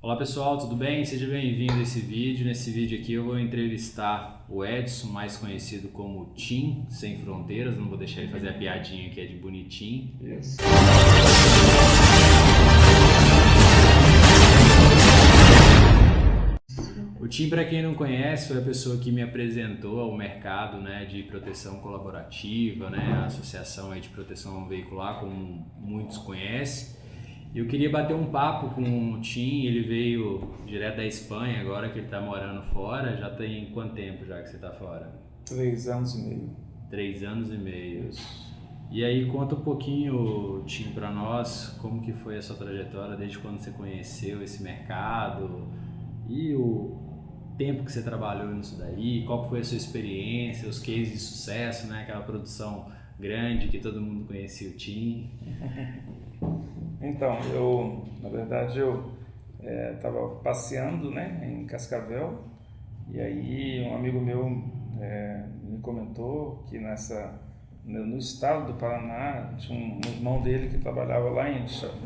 Olá pessoal, tudo bem? Seja bem-vindo a esse vídeo. Nesse vídeo aqui eu vou entrevistar o Edson, mais conhecido como Tim Sem Fronteiras. Não vou deixar ele fazer a piadinha que é de bonitinho. Isso. O Tim, para quem não conhece, foi a pessoa que me apresentou ao mercado, né, de proteção colaborativa, né, a associação aí de proteção veicular, como muitos conhecem. E eu queria bater um papo com o Tim. Ele veio direto da Espanha, agora que ele está morando fora. Já tem quanto tempo já que você está fora? 3 anos e meio. 3 anos e meio. Isso. E aí conta um pouquinho, Tim, para nós, como que foi a sua trajetória, desde quando você conheceu esse mercado e o tempo que você trabalhou nisso daí, qual que foi a sua experiência, os cases de sucesso, né? Aquela produção grande que todo mundo conhecia o Tim. Então, na verdade, eu estava passeando, né, em Cascavel, e aí um amigo meu me comentou que no estado do Paraná tinha um irmão dele que trabalhava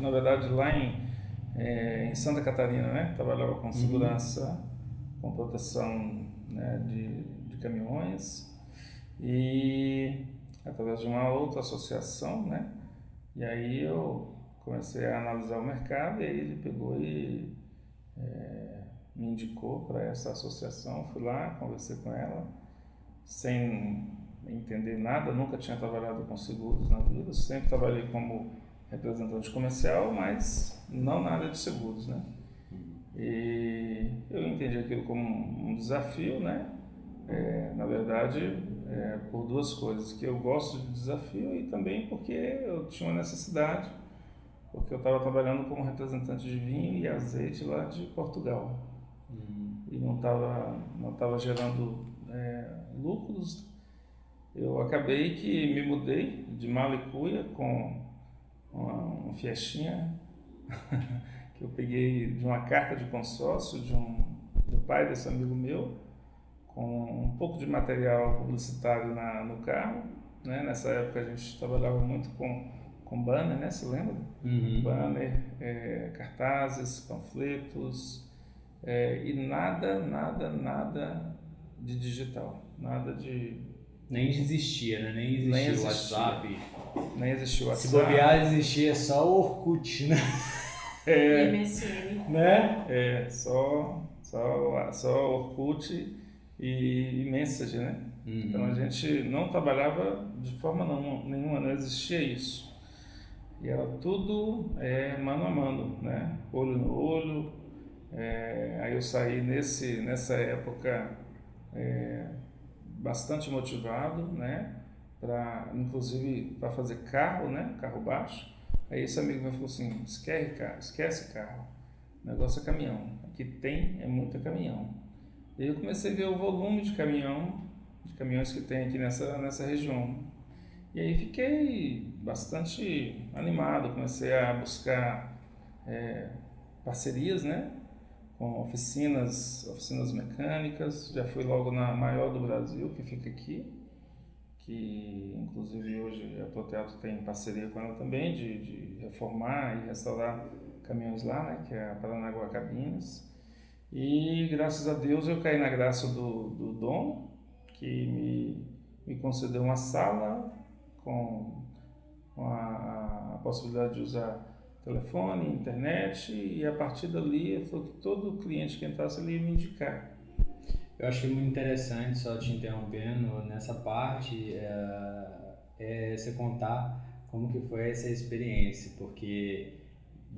na verdade lá em Santa Catarina, né, trabalhava com segurança, com proteção, né, de caminhões, e através de uma outra associação, né, e aí eu comecei a analisar o mercado, e aí ele pegou e me indicou para essa associação. Fui lá, conversei com ela, sem entender nada, nunca tinha trabalhado com seguros na vida, sempre trabalhei como representante comercial, mas não na área de seguros, né? E eu entendi aquilo como um desafio, né? Na verdade, por duas coisas, que eu gosto de desafio e também porque eu tinha uma necessidade, porque eu estava trabalhando como representante de vinho e azeite lá de Portugal, e não estava gerando lucros. Eu acabei que me mudei de Malicuia com um Fiestinha que eu peguei de uma carta de consórcio do pai desse amigo meu, com um pouco de material publicitário no carro, né? Nessa época a gente trabalhava muito com banner, né? Você lembra? Banner, cartazes, panfletos, e nada de digital, nada de... Nem existia, né? Nem existia o WhatsApp. Nem existia o Se WhatsApp. bobear, existia só o Orkut, né? MSN. Né? Só Orkut e Messenger, né? Então a gente não trabalhava de forma nenhuma, não existia isso. E era tudo mano a mano, né? Olho no olho. Aí eu saí nessa época bastante motivado, né? Inclusive para fazer carro, né? Carro baixo. Aí esse amigo meu falou assim: esquece carro, o negócio é caminhão. Aqui é muito caminhão. E aí eu comecei a ver o volume de caminhões que tem aqui nessa região. E aí fiquei bastante animado, comecei a buscar parcerias, né, com oficinas mecânicas. Já fui logo na maior do Brasil, que fica aqui, que inclusive hoje a Proteato tem parceria com ela também, de reformar e restaurar caminhões lá, né, que é a Paranaguá Cabinas. E graças a Deus eu caí na graça do dono, que me concedeu uma sala com a possibilidade de usar telefone, internet, e a partir dali ele falou que todo cliente que entrasse ele ia me indicar. Eu acho que é muito interessante, só te interrompendo, nessa parte, você contar como que foi essa experiência, porque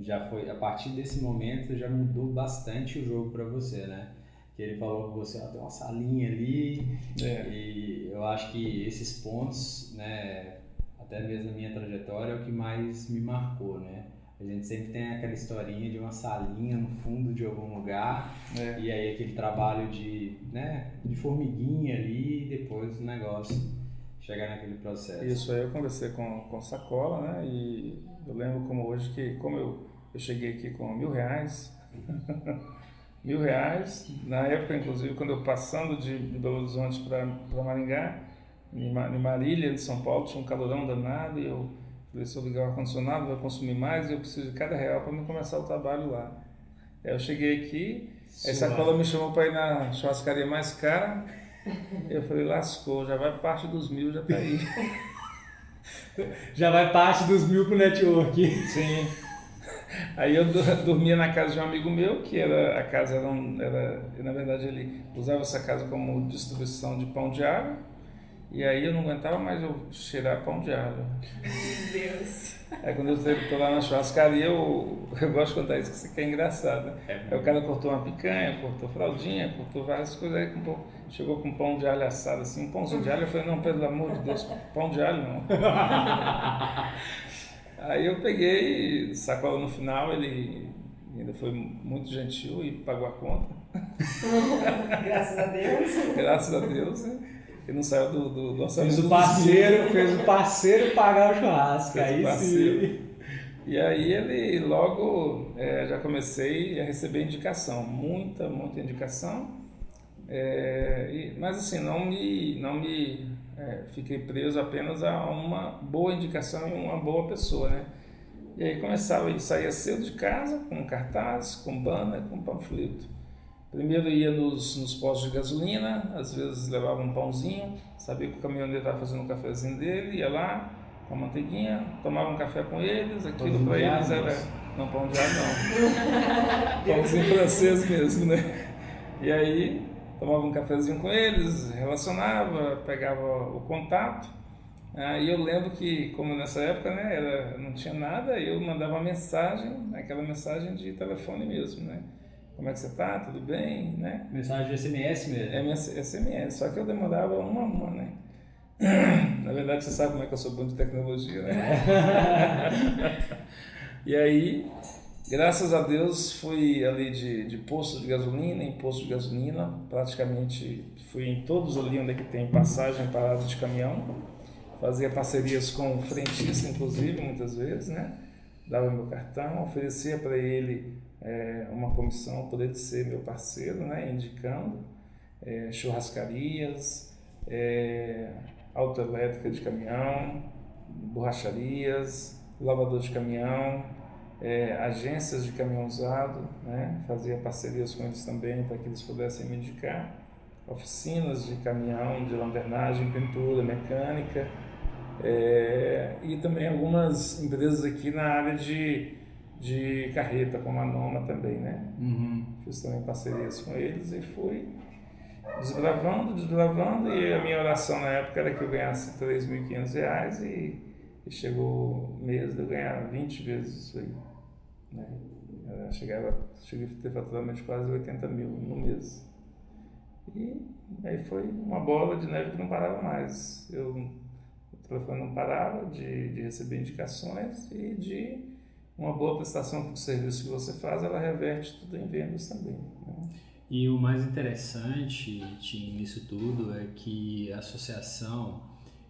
já foi, a partir desse momento já mudou bastante o jogo para você, né? Que ele falou que você tem uma salinha ali, e eu acho que esses pontos, né, até mesmo na minha trajetória, é o que mais me marcou, né? A gente sempre tem aquela historinha de uma salinha no fundo de algum lugar, e aí aquele trabalho de formiguinha ali, e depois o negócio chegar naquele processo. Isso, aí eu conversei com Sacola, né, e eu lembro como hoje que, como eu cheguei aqui com R$1.000, R$1.000, na época, inclusive, quando eu passando de Belo Horizonte para Maringá, em Marília, de São Paulo, tinha um calorão danado, e eu falei, se eu ligar o ar-condicionado vai consumir mais, e eu preciso de cada real para me começar o trabalho lá. Aí eu cheguei aqui, aí Sacola me chamou para ir na churrascaria mais cara. Eu falei, lascou, já vai parte dos 1.000, já tá aí. Já vai parte dos 1.000 pro network. Sim. Aí eu dormia na casa de um amigo meu, que a casa na verdade ele usava essa casa como distribuição de pão de alho. E aí eu não aguentava mais eu cheirar pão de alho. Meu Deus. Aí quando eu estou lá na churrascaria, eu gosto de contar isso, que isso aqui é engraçado, né? Aí o cara cortou uma picanha, cortou fraldinha, cortou várias coisas, aí chegou com pão de alho assado, assim, um pãozinho de alho. Eu falei, não, pelo amor de Deus, pão de alho não. Aí eu peguei, Sacola no final, ele ainda foi muito gentil e pagou a conta. Graças a Deus. Graças a Deus, né? Ele não saiu do orçamento. Fez o parceiro pagar o churrasco. Aí sim. E aí ele logo já comecei a receber indicação, muita indicação. Mas assim, não me fiquei preso apenas a uma boa indicação e uma boa pessoa, né? E aí saía cedo de casa com cartaz, com banner, com panfleto. Primeiro ia nos postos de gasolina, às vezes levava um pãozinho, sabia que o caminhoneiro estava fazendo um cafezinho dele, ia lá com a manteiguinha, tomava um café com eles, aquilo para eles era... Não, pão de alho não. Pãozinho francês mesmo, né? E aí tomava um cafezinho com eles, relacionava, pegava o contato. E eu lembro que, como nessa época, né, não tinha nada, eu mandava uma mensagem, aquela mensagem de telefone mesmo, né? Como é que você tá? Tudo bem? Né? Mensagem de SMS mesmo? SMS, só que eu demorava uma, né? Na verdade, você sabe como é que eu sou bom de tecnologia, né? E aí, graças a Deus, fui ali de posto de gasolina em posto de gasolina, praticamente fui em todos ali onde é que tem passagem, parada de caminhão, fazia parcerias com o frentista, inclusive, muitas vezes, né? Dava meu cartão, oferecia para ele uma comissão por ele ser meu parceiro, né? Indicando churrascarias, autoelétrica de caminhão, borracharias, lavador de caminhão, agências de caminhão usado, né? Fazia parcerias com eles também para que eles pudessem me indicar, oficinas de caminhão, de lanternagem, pintura, mecânica, e também algumas empresas aqui na área de carreta, como a Noma também, né? Uhum. Fiz também parcerias com eles e fui desbravando, e a minha oração na época era que eu ganhasse R$3.500 e chegou o mês de eu ganhar 20 vezes isso aí, né? Cheguei a ter faturamento de quase 80 mil no mês. E aí foi uma bola de neve que não parava mais. O telefone não parava de receber indicações, e de uma boa prestação do serviço que você faz, ela reverte tudo em vendas também, né? E o mais interessante, Tim, nisso tudo é que a associação,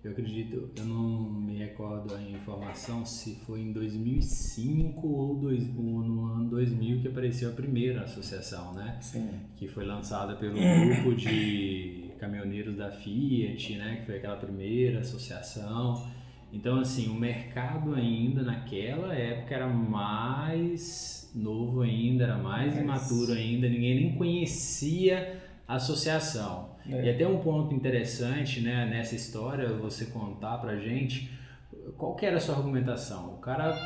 eu acredito, eu não me recordo a informação se foi em 2005 ou no ano 2000 que apareceu a primeira associação, né? Sim. Que foi lançada pelo grupo de caminhoneiros da Fiat, né? Que foi aquela primeira associação. Então, assim, o mercado ainda naquela época era mais novo ainda, era mais imaturo ainda, ninguém nem conhecia a associação. E até um ponto interessante, né, nessa história, você contar pra gente qual que era a sua argumentação. O cara,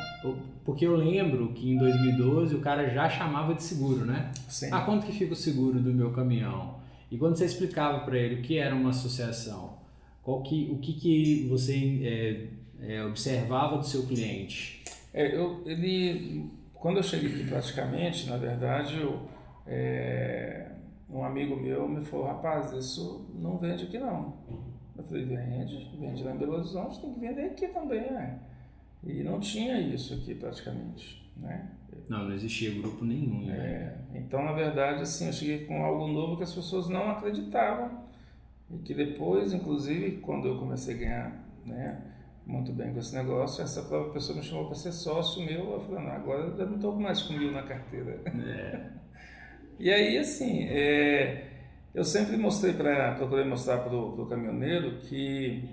porque eu lembro que em 2012 o cara já chamava de seguro, né? Sim. Quanto que fica o seguro do meu caminhão? E quando você explicava para ele o que era uma associação, o que você observava do seu cliente? Quando eu cheguei aqui praticamente, na verdade, um amigo meu me falou, rapaz, isso não vende aqui não. Eu falei, vende lá em Belo Horizonte, tem que vender aqui também, né? E não tinha isso aqui praticamente, né? Não existia grupo nenhum. Então, na verdade, assim, eu cheguei com algo novo que as pessoas não acreditavam, e que depois, inclusive, quando eu comecei a ganhar, né, muito bem com esse negócio, essa própria pessoa me chamou para ser sócio meu. Eu falei, não, agora eu não estou mais com 1.000 na carteira. E aí, assim, eu sempre procurei mostrar para o caminhoneiro que,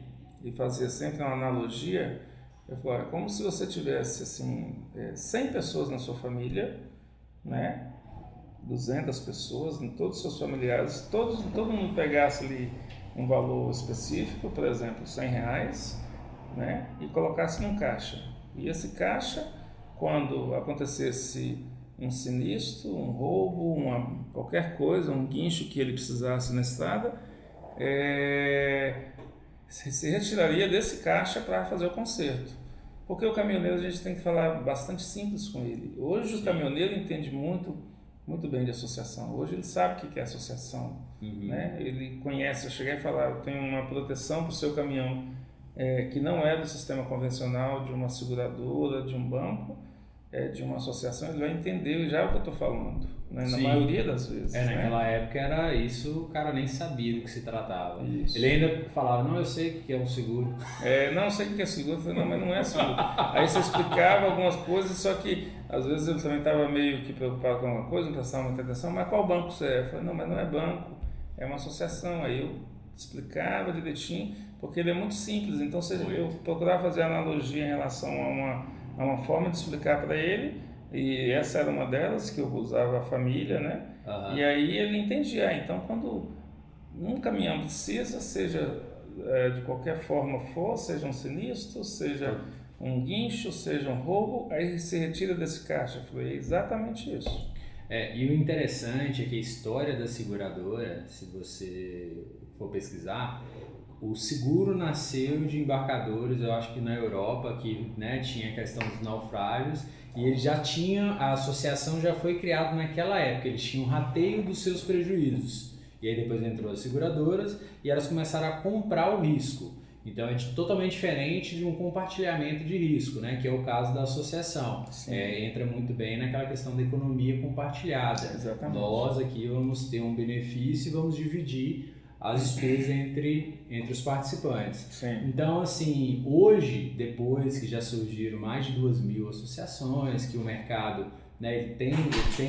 e fazia sempre uma analogia, eu falei, é como se você tivesse, assim, 100 pessoas na sua família, né? 200 pessoas, todos os seus familiares, todo mundo pegasse ali um valor específico, por exemplo, R$100, né, e colocasse num caixa. E esse caixa, quando acontecesse um sinistro, um roubo, qualquer coisa, um guincho que ele precisasse na estrada, se retiraria desse caixa para fazer o conserto. Porque o caminhoneiro, a gente tem que falar bastante simples com ele. Hoje o caminhoneiro entende muito bem de associação. Hoje ele sabe o que é associação. Né? Ele conhece, eu cheguei a falar, eu tenho uma proteção para o seu caminhão que não é do sistema convencional, de uma seguradora, de um banco, de uma associação, ele vai entender já o que eu estou falando, né? Na maioria das vezes. Naquela época era isso, o cara nem sabia do que se tratava. Isso. Ele ainda falava, não, eu sei o que é um seguro. Não, eu sei o que é seguro. Eu falei, não, mas não é seguro. Aí você explicava algumas coisas, só que às vezes ele também estava meio que preocupado com alguma coisa, não prestava muita atenção, mas qual banco você é? Eu falei, não, mas não é banco, é uma associação. Aí eu explicava direitinho, porque ele é muito simples, então eu procurava fazer analogia em relação a uma forma de explicar para ele, e essa era uma delas, que eu usava a família, né? E aí ele entendia. Então, quando um caminhão precisa, seja de qualquer forma for, seja um sinistro, seja um guincho, seja um roubo, aí se retira desse caixa. Foi exatamente isso. E o interessante é que a história da seguradora, se você for pesquisar, o seguro nasceu de embarcadores, eu acho que na Europa, que, né, tinha a questão dos naufrágios, e ele já tinha, a associação já foi criada naquela época, eles tinham um rateio dos seus prejuízos. E aí depois entrou as seguradoras e elas começaram a comprar o risco. Então é totalmente diferente de um compartilhamento de risco, né, que é o caso da associação. Entra muito bem naquela questão da economia compartilhada. Exatamente. Nós aqui vamos ter um benefício e vamos dividir as despesas entre os participantes. Sim. Então, assim, hoje, depois que já surgiram mais de 2.000 associações, que o mercado, né, ele tem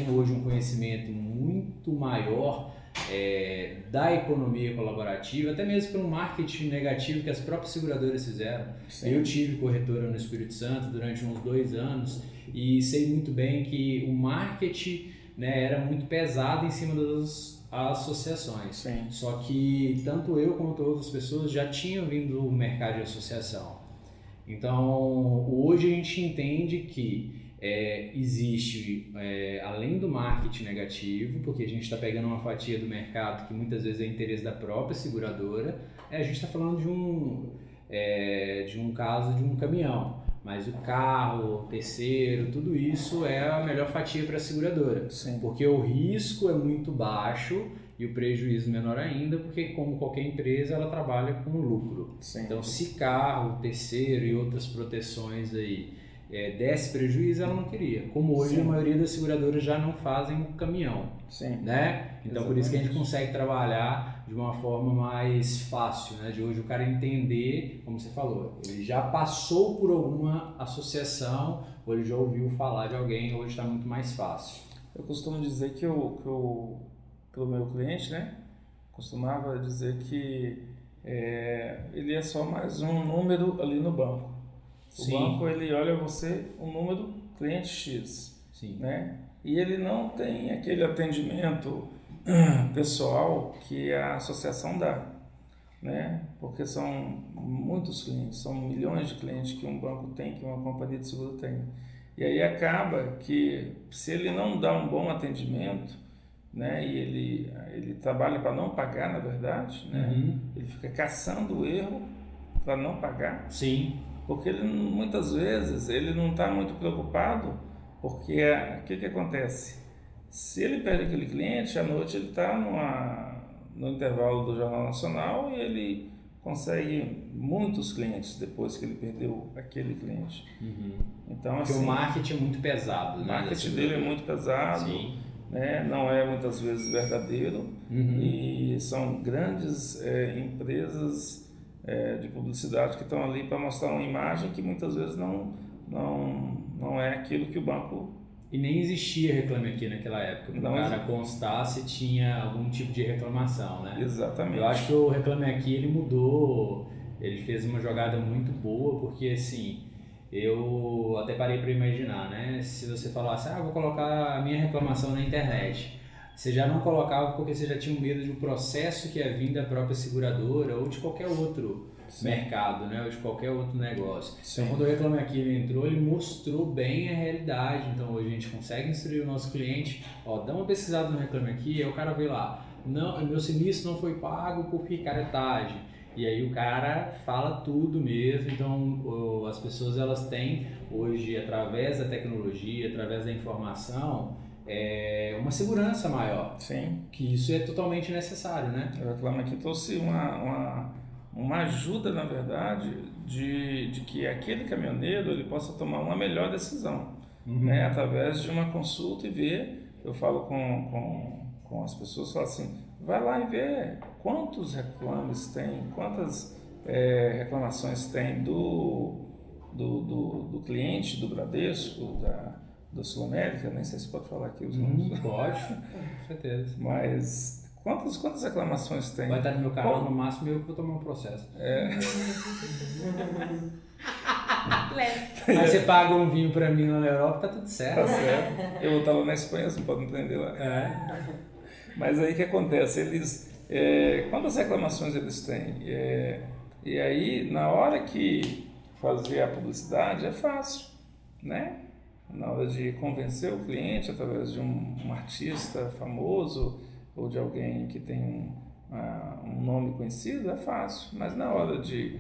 hoje um conhecimento muito maior da economia colaborativa, até mesmo pelo marketing negativo que as próprias seguradoras fizeram. Sim. Eu tive corretora no Espírito Santo durante uns 2 anos e sei muito bem que o marketing, né, era muito pesado em cima das associações. Sim. Só que tanto eu quanto outras pessoas já tinham vindo do mercado de associação. Então, hoje a gente entende que existe, além do marketing negativo, porque a gente está pegando uma fatia do mercado que muitas vezes é interesse da própria seguradora, a gente está falando de um caso de um caminhão, mas o carro, o terceiro, tudo isso é a melhor fatia para a seguradora. Sim. Porque o risco é muito baixo e o prejuízo menor ainda, porque como qualquer empresa ela trabalha com lucro. Sim. Então se carro, terceiro e outras proteções aí desse prejuízo, ela não queria. Como hoje Sim. a maioria das seguradoras já não fazem o caminhão. Sim. Né? Então por isso que a gente consegue trabalhar de uma forma mais fácil, né? De hoje o cara entender, como você falou, ele já passou por alguma associação ou ele já ouviu falar de alguém, hoje está muito mais fácil. Eu costumo dizer que pro meu cliente, né, costumava dizer que ele é só mais um número ali no banco. O Sim. banco, ele olha você, um número cliente X. Sim. Né? E ele não tem aquele atendimento pessoal que a associação dá, né? Porque são muitos clientes, são milhões de clientes que um banco tem, que uma companhia de seguro tem. E aí acaba que, se ele não dá um bom atendimento, né, e ele trabalha para não pagar, na verdade, né? Ele fica caçando o erro para não pagar. Sim. Porque ele, muitas vezes ele não está muito preocupado, porque o que acontece? Se ele perde aquele cliente, à noite ele está no intervalo do Jornal Nacional e ele consegue muitos clientes depois que ele perdeu aquele cliente. Então, porque assim, o marketing é muito pesado. O né, marketing dele é muito pesado. Sim. Né? Não é muitas vezes verdadeiro. E são grandes empresas de publicidade que estão ali para mostrar uma imagem que muitas vezes não é aquilo que o banco... E nem existia Reclame Aqui naquela época. O cara constasse tinha algum tipo de reclamação, né? Exatamente. Eu acho que o Reclame Aqui ele mudou, ele fez uma jogada muito boa, porque assim, eu até parei para imaginar, né? Se você falasse, vou colocar a minha reclamação na internet. você já não colocava porque você já tinha um medo de um processo que ia vir da própria seguradora ou de qualquer outro mercado, né? Ou de qualquer outro negócio. Sim. Então, quando o Reclame Aqui ele entrou, ele mostrou bem a realidade. Então, hoje a gente consegue instruir o nosso cliente, ó, dá uma pesquisada no Reclame Aqui, aí o cara vê lá, não, meu sinistro não foi pago por picaretagem. E aí o cara fala tudo mesmo. Então, as pessoas elas têm hoje, através da tecnologia, através da informação, uma segurança maior. Sim. Que isso é totalmente necessário, né? O Reclame Aqui trouxe uma ajuda, na verdade, de que aquele caminhoneiro ele possa tomar uma melhor decisão, né? Através de uma consulta e ver. Eu falo com as pessoas, falo assim, vai lá e vê quantos reclames tem, quantas reclamações tem do cliente, do Bradesco, do Sul América, nem sei se pode falar aqui os nomes. Pode, com certeza. Mas quantas reclamações tem? Vai estar no meu canal, no máximo eu que vou tomar um processo. Aí você paga um vinho pra mim lá na Europa, tá tudo certo. Tá certo. Eu vou estar lá na Espanha, você pode me prender lá. Mas aí o que acontece? Eles, quantas reclamações eles têm? E aí, na hora que fazer a publicidade, é fácil, né? Na hora de convencer o cliente através de um artista famoso ou de alguém que tem um nome conhecido, é fácil. Mas na hora de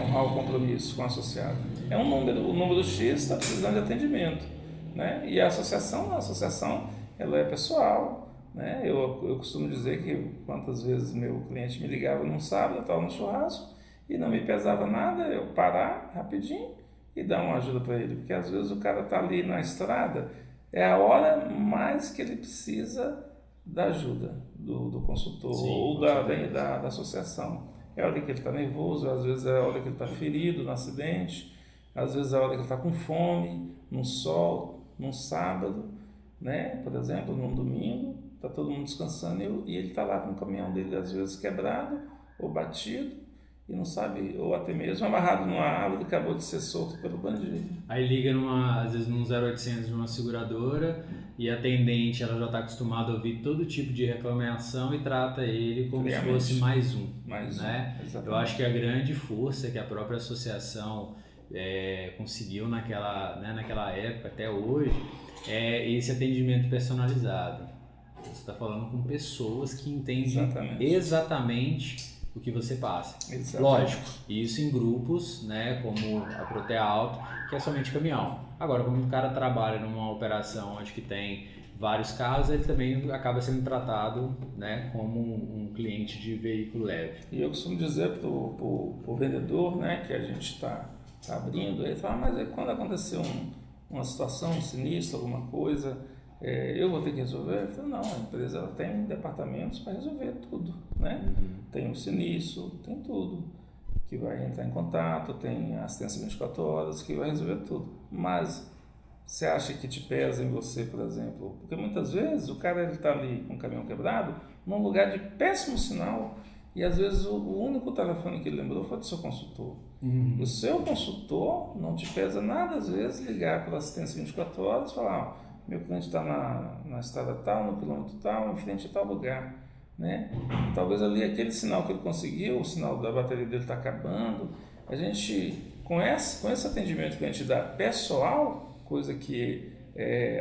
honrar o compromisso com o associado, o número X está precisando de atendimento, né? E a associação ela é pessoal, né? Eu costumo dizer que quantas vezes meu cliente me ligava num sábado, eu estava no churrasco e não me pesava nada, eu parar rapidinho e dar uma ajuda para ele, porque às vezes o cara está ali na estrada, é a hora mais que ele precisa da ajuda do consultor. Sim, ou da associação. É a hora que ele está nervoso, às vezes é a hora que ele está ferido no acidente, às vezes é a hora que ele está com fome, no sol, num sábado, né? Por exemplo, num domingo, está todo mundo descansando e ele está lá com o caminhão dele às vezes quebrado ou batido, e não sabe, ou até mesmo amarrado numa árvore, acabou de ser solto pelo bandido. Aí liga às vezes num 0800 de uma seguradora e a atendente ela já está acostumada a ouvir todo tipo de reclamação e trata ele como se fosse mais um. Né? Eu acho que a grande força que a própria associação conseguiu naquela época até hoje é esse atendimento personalizado. Você está falando com pessoas que entendem exatamente o que você passa. Exatamente. Lógico, isso em grupos, né, como a Protea Auto, que é somente caminhão. Agora, quando o cara trabalha numa operação onde que tem vários carros, ele também acaba sendo tratado, né, como um cliente de veículo leve. E eu costumo dizer para o vendedor, né, que a gente está abrindo, ele fala, mas quando acontecer uma situação, um sinistro, alguma coisa, eu vou ter que resolver? Eu falo, não, a empresa ela tem departamentos para resolver tudo, né? Tem o sinistro, tem tudo, que vai entrar em contato, tem assistência 24 horas, que vai resolver tudo. Mas você acha que te pesa em você, por exemplo? Porque muitas vezes o cara está ali com o caminhão quebrado, num lugar de péssimo sinal, e às vezes o único telefone que ele lembrou foi do seu consultor. O seu consultor não te pesa nada, às vezes, ligar pela assistência 24 horas e falar, meu cliente está na estrada tal, no quilômetro tal, em frente a tal lugar, né? Talvez ali aquele sinal que ele conseguiu, o sinal da bateria dele está acabando. A gente, com esse atendimento que a gente dá pessoal, coisa que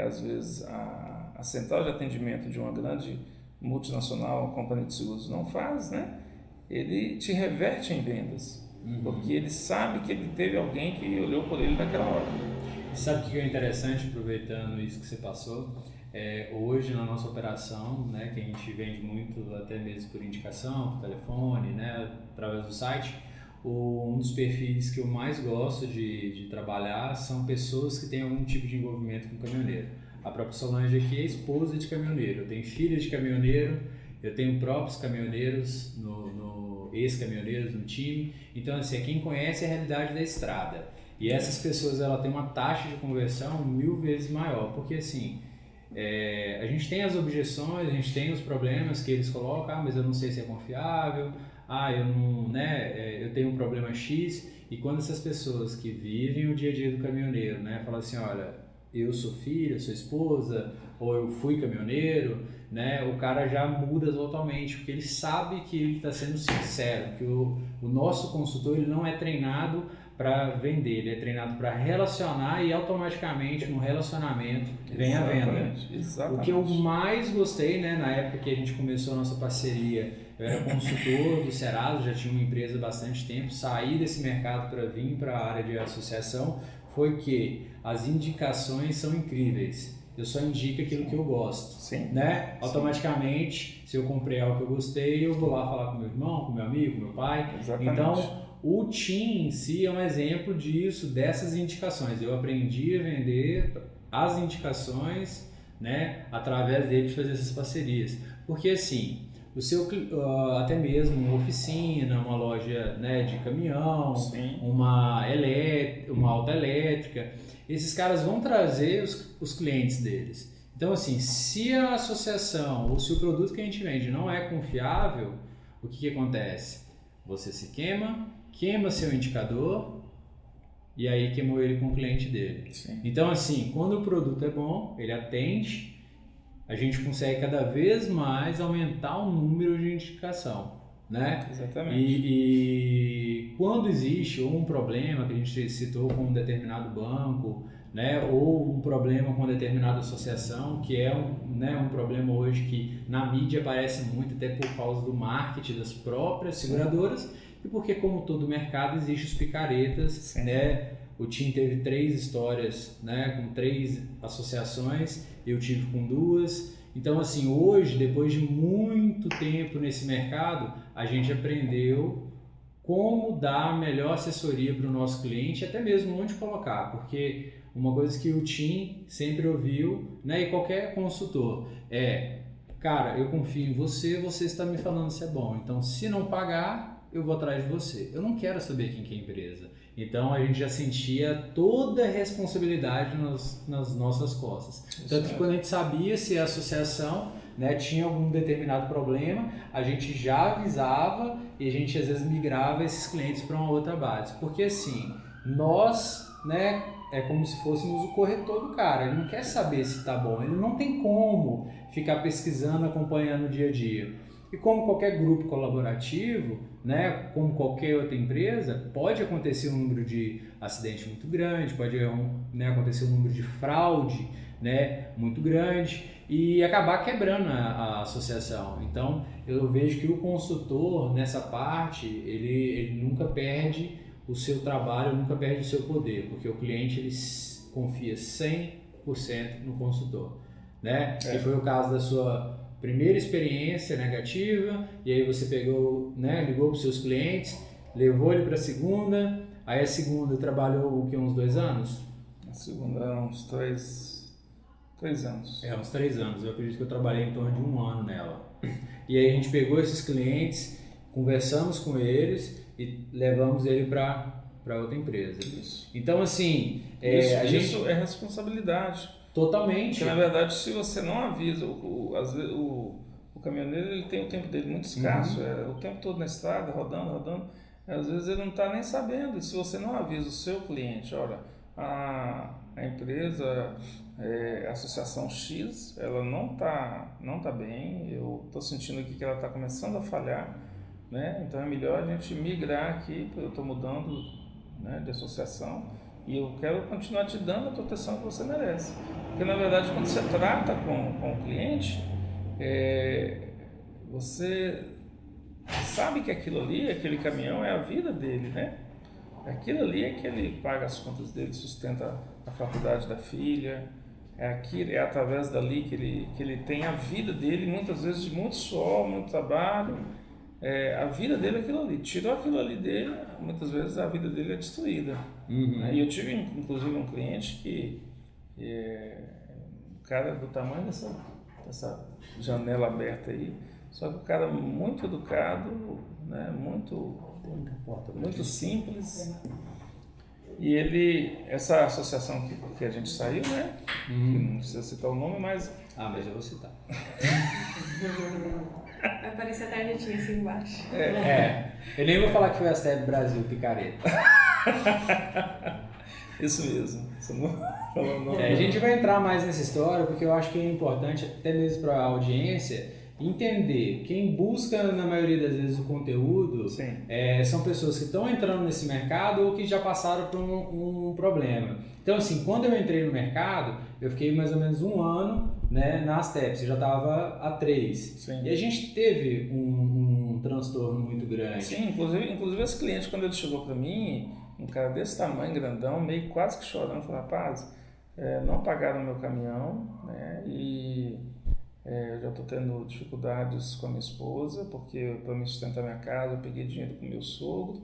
às vezes a central de atendimento de uma grande multinacional, uma companhia de seguros não faz, né? Ele te reverte em vendas, porque ele sabe que ele teve alguém que olhou por ele naquela hora. Sabe o que é interessante, aproveitando isso que você passou? Hoje na nossa operação, né, que a gente vende muito até mesmo por indicação, por telefone, né, através do site, um dos perfis que eu mais gosto de trabalhar são pessoas que têm algum tipo de envolvimento com caminhoneiro. A própria Solange aqui é esposa de caminhoneiro, eu tenho filha de caminhoneiro, eu tenho próprios caminhoneiros, ex-caminhoneiros no time, então assim, quem conhece a realidade da estrada. E essas pessoas ela tem uma taxa de conversão 1000 vezes maior, porque assim, a gente tem as objeções, a gente tem os problemas que eles colocam, mas eu não sei se é confiável, eu não, né, eu tenho um problema X, e quando essas pessoas que vivem o dia a dia do caminhoneiro, né, falam assim, olha, eu sou filha, sou esposa, ou eu fui caminhoneiro, né? O cara já muda totalmente, porque ele sabe que ele está sendo sincero, que o nosso consultor ele não é treinado para vender, ele é treinado para relacionar e automaticamente no relacionamento vem a venda. Exatamente. O que eu mais gostei, né, na época que a gente começou a nossa parceria, eu era consultor do Serasa, já tinha uma empresa há bastante tempo, saí desse mercado para vir para a área de associação, foi que as indicações são incríveis. Eu só indico aquilo que eu gosto, Sim. né? Automaticamente, se eu comprei algo que eu gostei, eu vou lá falar com meu irmão, com meu amigo, com meu pai. Exatamente. Então, o TIM em si é um exemplo disso, dessas indicações. Eu aprendi a vender as indicações, né, através deles fazer essas parcerias. Porque assim, o seu, até mesmo uma oficina, uma loja, né, de caminhão, uma auto elétrica, esses caras vão trazer os clientes deles. Então assim, se a associação ou se o produto que a gente vende não é confiável, o que acontece? Você se queima seu indicador e aí queimou ele com o cliente dele. Sim. Então assim, quando o produto é bom, ele atende, a gente consegue cada vez mais aumentar o número de indicação, né? Exatamente. E quando existe um problema que a gente citou com um determinado banco, né, ou um problema com uma determinada associação, que é um problema hoje que na mídia aparece muito, até por causa do marketing das próprias seguradoras, e porque, como todo mercado, existem os picaretas, né? O TIM teve 3 histórias, né, com 3 associações, eu tive com 2. Então, assim, hoje, depois de muito tempo nesse mercado, a gente aprendeu como dar a melhor assessoria para o nosso cliente, até mesmo onde colocar, porque uma coisa que o TIM sempre ouviu, né, e qualquer consultor, cara, eu confio em você, você está me falando se é bom, então se não pagar, eu vou atrás de você. Eu não quero saber quem que é a empresa. Então a gente já sentia toda a responsabilidade nas nossas costas. Tanto que quando a gente sabia se a associação, né, tinha algum determinado problema, a gente já avisava e a gente às vezes migrava esses clientes para uma outra base. Porque assim, nós, né, é como se fôssemos o corretor do cara. Ele não quer saber se está bom, ele não tem como ficar pesquisando, acompanhando o dia a dia. E como qualquer grupo colaborativo, né, como qualquer outra empresa, pode acontecer um número de acidente muito grande, pode, né, acontecer um número de fraude, né, muito grande e acabar quebrando a associação. Então, eu vejo que o consultor, nessa parte, ele nunca perde o seu trabalho, nunca perde o seu poder, porque o cliente ele confia 100% no consultor, né? E foi o caso da sua primeira experiência negativa, e aí você pegou, né, ligou para os seus clientes, levou ele para a segunda, aí a segunda trabalhou o que, uns 2 anos? A segunda uns 3 anos. Uns 3 anos, eu acredito que eu trabalhei em torno de 1 ano nela. E aí a gente pegou esses clientes, conversamos com eles e levamos ele para outra empresa. Isso. Então assim, isso é responsabilidade. Totalmente. Porque na verdade, se você não avisa, às vezes o caminhoneiro ele tem o tempo dele muito escasso, o tempo todo na estrada, rodando, às vezes ele não está nem sabendo. E se você não avisa o seu cliente, olha, a empresa, a associação X, ela não tá bem, eu estou sentindo aqui que ela está começando a falhar, né? Então é melhor a gente migrar aqui, eu estou mudando, né, de associação, e eu quero continuar te dando a proteção que você merece. Porque, na verdade, quando você trata com o cliente, você sabe que aquilo ali, aquele caminhão, é a vida dele, né? Aquilo ali é que ele paga as contas dele, sustenta a faculdade da filha, é através dali que ele tem a vida dele, muitas vezes de muito suor, muito trabalho. A vida dele é aquilo ali. Tirou aquilo ali dele, muitas vezes a vida dele é destruída. E eu tive inclusive um cliente que o cara do tamanho dessa janela aberta aí, só que o cara muito educado, né, muito simples. E essa associação que a gente saiu, né, que não precisa citar o nome, mas eu vou citar. Vai aparecer a tarjetinha assim embaixo. Eu nem vou falar que foi a STEB Brasil Picareta. Isso mesmo. Você não falou não. A gente vai entrar mais nessa história porque eu acho que é importante, até mesmo para a audiência, entender. Quem busca, na maioria das vezes, o conteúdo são pessoas que estão entrando nesse mercado ou que já passaram por um problema. Então, assim, quando eu entrei no mercado, eu fiquei mais ou menos 1 ano, né, na Astep, eu já estava há 3. Sim. E a gente teve um transtorno muito grande. Sim, inclusive esse cliente, quando ele chegou para mim, um cara desse tamanho, grandão, meio quase que chorando, falou, rapaz, não pagaram meu caminhão, né, e eu já estou tendo dificuldades com a minha esposa, porque para me sustentar minha casa, eu peguei dinheiro com meu sogro.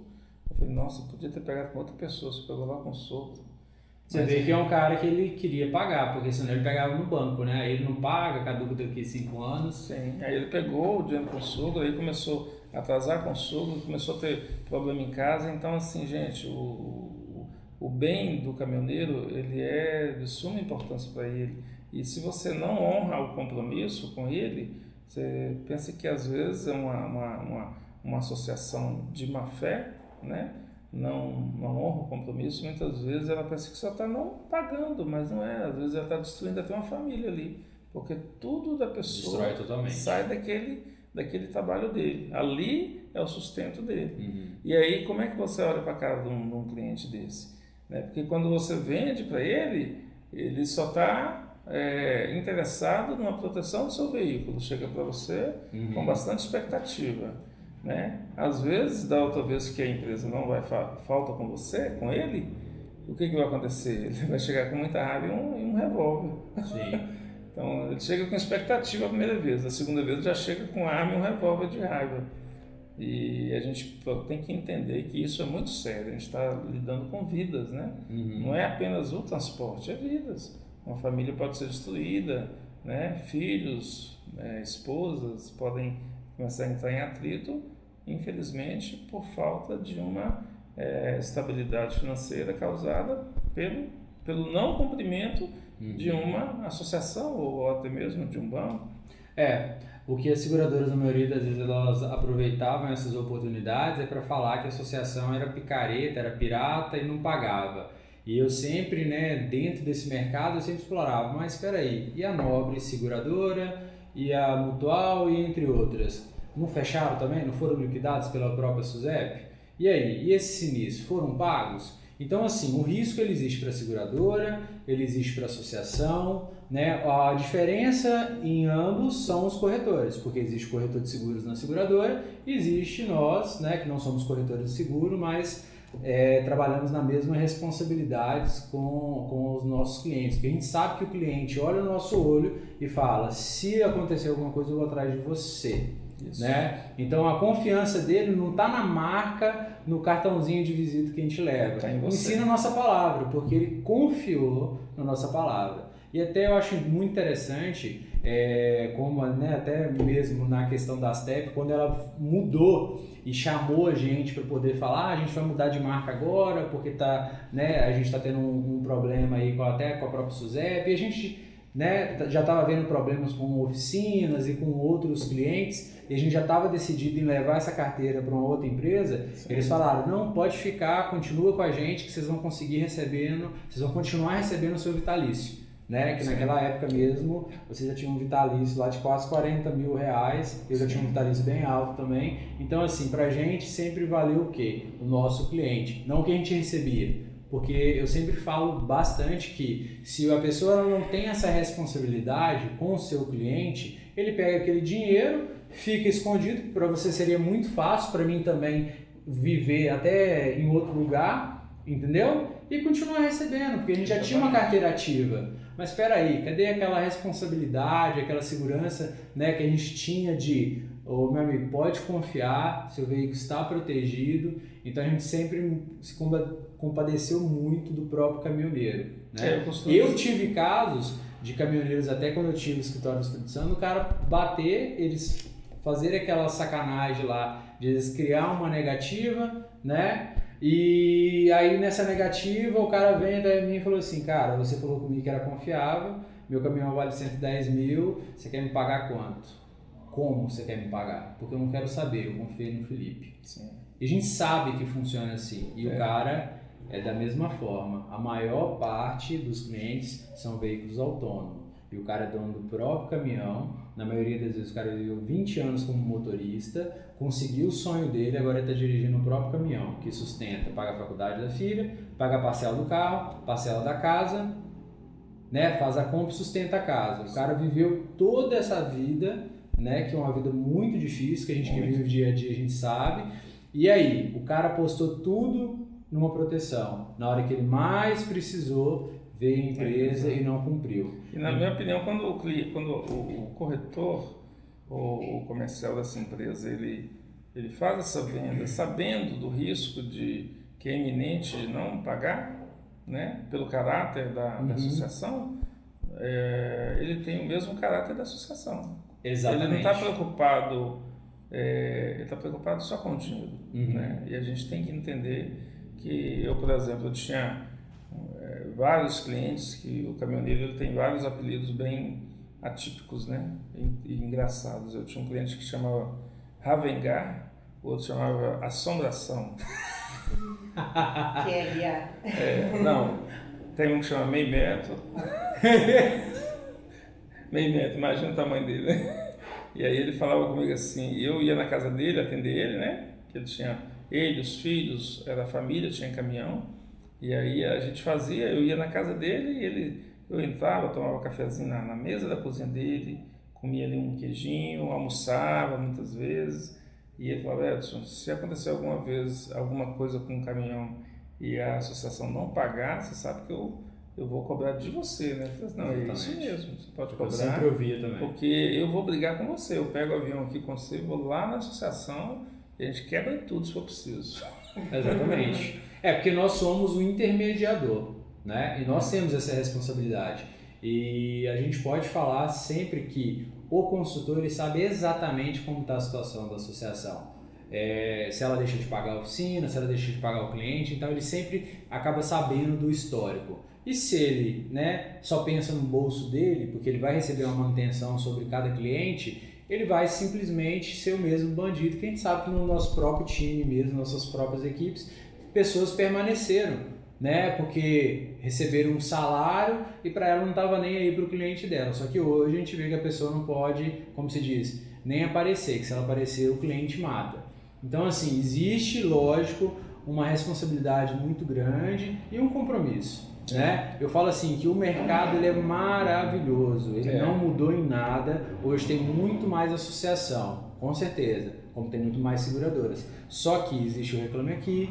Eu falei, nossa, eu podia ter pegado com outra pessoa, você pegou lá com o sogro. Você vê que é um cara que ele queria pagar, porque senão ele pegava no banco, né? Aí ele não paga, caduca daqui 5 anos. Sim, aí ele pegou o dinheiro com o sogro, aí começou a atrasar com o sogro, começou a ter problema em casa. Então, assim, gente, o bem do caminhoneiro, ele é de suma importância para ele. E se você não honra o compromisso com ele, você pensa que às vezes é uma associação de má fé, né? Não honra o compromisso, muitas vezes ela pensa que só está não pagando, mas não é, às vezes ela está destruindo até uma família ali, porque tudo da pessoa sai daquele trabalho dele, ali é o sustento dele. Uhum. E aí como é que você olha para a cara de um cliente desse? Né? Porque quando você vende para ele só está interessado numa proteção do seu veículo, chega para você com bastante expectativa. Né? Às vezes, da outra vez que a empresa não vai falta com você, com ele, o que vai acontecer? Ele vai chegar com muita raiva e um revólver. Sim. Então, ele chega com expectativa a primeira vez, a segunda vez já chega com arma e um revólver de raiva. E a gente tem que entender que isso é muito sério, a gente está lidando com vidas, né? Não é apenas o transporte, é vidas. Uma família pode ser destruída, né? Filhos, esposas podem começar a entrar em atrito, infelizmente, por falta de uma estabilidade financeira causada pelo não cumprimento de uma associação ou até mesmo de um banco. O que as seguradoras, na maioria das vezes, elas aproveitavam essas oportunidades para falar que a associação era picareta, era pirata e não pagava. E eu sempre, né, dentro desse mercado, eu sempre explorava, mas espera aí, e a Nobre Seguradora, e a Mutual, e entre outras, não fecharam também? Não foram liquidados pela própria SUSEP? E aí, e esses sinistros foram pagos? Então, assim, o risco ele existe para a seguradora, ele existe para a associação, né? A diferença em ambos são os corretores, porque existe corretor de seguros na seguradora e existe nós, né, que não somos corretores de seguro, mas trabalhamos na mesma responsabilidades com os nossos clientes, porque a gente sabe que o cliente olha no nosso olho e fala, se acontecer alguma coisa eu vou atrás de você. Né? Então a confiança dele não está na marca, no cartãozinho de visita que a gente leva, tá em você. Ensina a nossa palavra, porque ele confiou na nossa palavra. E até eu acho muito interessante, como, né, até mesmo na questão da Astep, quando ela mudou e chamou a gente para poder falar, a gente vai mudar de marca agora, porque a gente está tendo um problema aí até com a própria SUSEP, e a gente, né, já estava vendo problemas com oficinas e com outros clientes, e a gente já estava decidido em levar essa carteira para uma outra empresa. Sim. Eles falaram, não, pode ficar, continua com a gente que vocês vão conseguir recebendo, vocês vão continuar recebendo o seu vitalício. Né? Que Sim. Naquela época mesmo, vocês já tinham um vitalício lá de quase 40 mil reais, eu já tinha um vitalício bem alto também. Então assim, pra gente sempre valeu o quê? O nosso cliente, não o que a gente recebia. Porque eu sempre falo bastante que se a pessoa não tem essa responsabilidade com o seu cliente, ele pega aquele dinheiro, fica escondido, para você seria muito fácil, para mim também, viver até em outro lugar, entendeu? E continuar recebendo, porque a gente já tinha uma carteira ativa. Mas espera aí, cadê aquela responsabilidade, aquela segurança, né, que a gente tinha de, meu amigo, pode confiar, seu veículo está protegido. Então a gente sempre se compadeceu muito do próprio caminhoneiro. Né? Eu tive casos de caminhoneiros, até quando eu tive o escritório do Espírito Santo, o cara bater, eles fazerem aquela sacanagem lá, de eles criar uma negativa, né? E aí nessa negativa o cara vem até mim e falou assim, cara, você falou comigo que era confiável, meu caminhão vale 110 mil, você quer me pagar quanto? Como você quer me pagar? Porque eu não quero saber, eu confiei no Felipe. Sim. E a gente sabe que funciona assim. E o cara, é da mesma forma. A maior parte dos clientes são veículos autônomos. E o cara é dono do próprio caminhão. Na maioria das vezes o cara viveu 20 anos como motorista, conseguiu o sonho dele, agora ele está dirigindo o próprio caminhão, que sustenta, paga a faculdade da filha, paga a parcela do carro, parcela da casa, né? Faz a compra e sustenta a casa. O cara viveu toda essa vida, né? Que é uma vida muito difícil, que a gente que vive o dia a dia a gente sabe. E aí, o cara postou tudo numa proteção. Na hora que ele mais precisou, veio a empresa e não cumpriu. E na minha opinião, quando o corretor ou o comercial dessa empresa, ele faz essa venda sabendo do risco que é iminente de não pagar, né, pelo caráter da associação, ele tem o mesmo caráter da associação. Exatamente. Ele não está preocupado, ele está preocupado só com o dinheiro. Né? E a gente tem que entender que eu, por exemplo, eu tinha vários clientes que o caminhoneiro ele tem vários apelidos bem atípicos, né, e engraçados. Eu tinha um cliente que chamava Ravengar, o outro chamava Assombração. Não, tem um que chama Meio Metro. Meio Metro, imagina o tamanho dele, né? E aí ele falava comigo assim, eu ia na casa dele atender ele, né? Que ele, os filhos, era a família, tinha caminhão. E aí a gente fazia, eu ia na casa dele e eu entrava, tomava cafezinho na mesa da cozinha dele, comia ali um queijinho, almoçava muitas vezes. E ele falava, Edson, se acontecer alguma vez alguma coisa com o caminhão e a associação não pagar, você sabe que eu vou cobrar de você, né? Eu falei, não, é isso mesmo, você pode cobrar. Eu sempre ouvia também. Porque eu vou brigar com você, eu pego o avião aqui com você, vou lá na associação e a gente quebra tudo se for preciso. Exatamente. Porque nós somos o intermediador, né? E nós temos essa responsabilidade. E a gente pode falar sempre que o consultor ele sabe exatamente como está a situação da associação. Se ela deixa de pagar a oficina, se ela deixa de pagar o cliente, então ele sempre acaba sabendo do histórico. E se ele, né, só pensa no bolso dele, porque ele vai receber uma manutenção sobre cada cliente, ele vai simplesmente ser o mesmo bandido que a gente sabe que no nosso próprio time mesmo, nossas próprias equipes, pessoas permaneceram, né? Porque receberam um salário e para ela não estava nem aí para o cliente dela. Só que hoje a gente vê que a pessoa não pode, como se diz, nem aparecer, que se ela aparecer o cliente mata. Então assim, existe, lógico, uma responsabilidade muito grande e um compromisso. Né? Eu falo assim que o mercado ele é maravilhoso, ele não mudou em nada, hoje tem muito mais associação, com certeza, como tem muito mais seguradoras, só que existe o Reclame Aqui,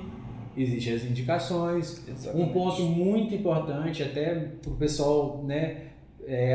existem as indicações. Exatamente. Um ponto muito importante até para o pessoal, né,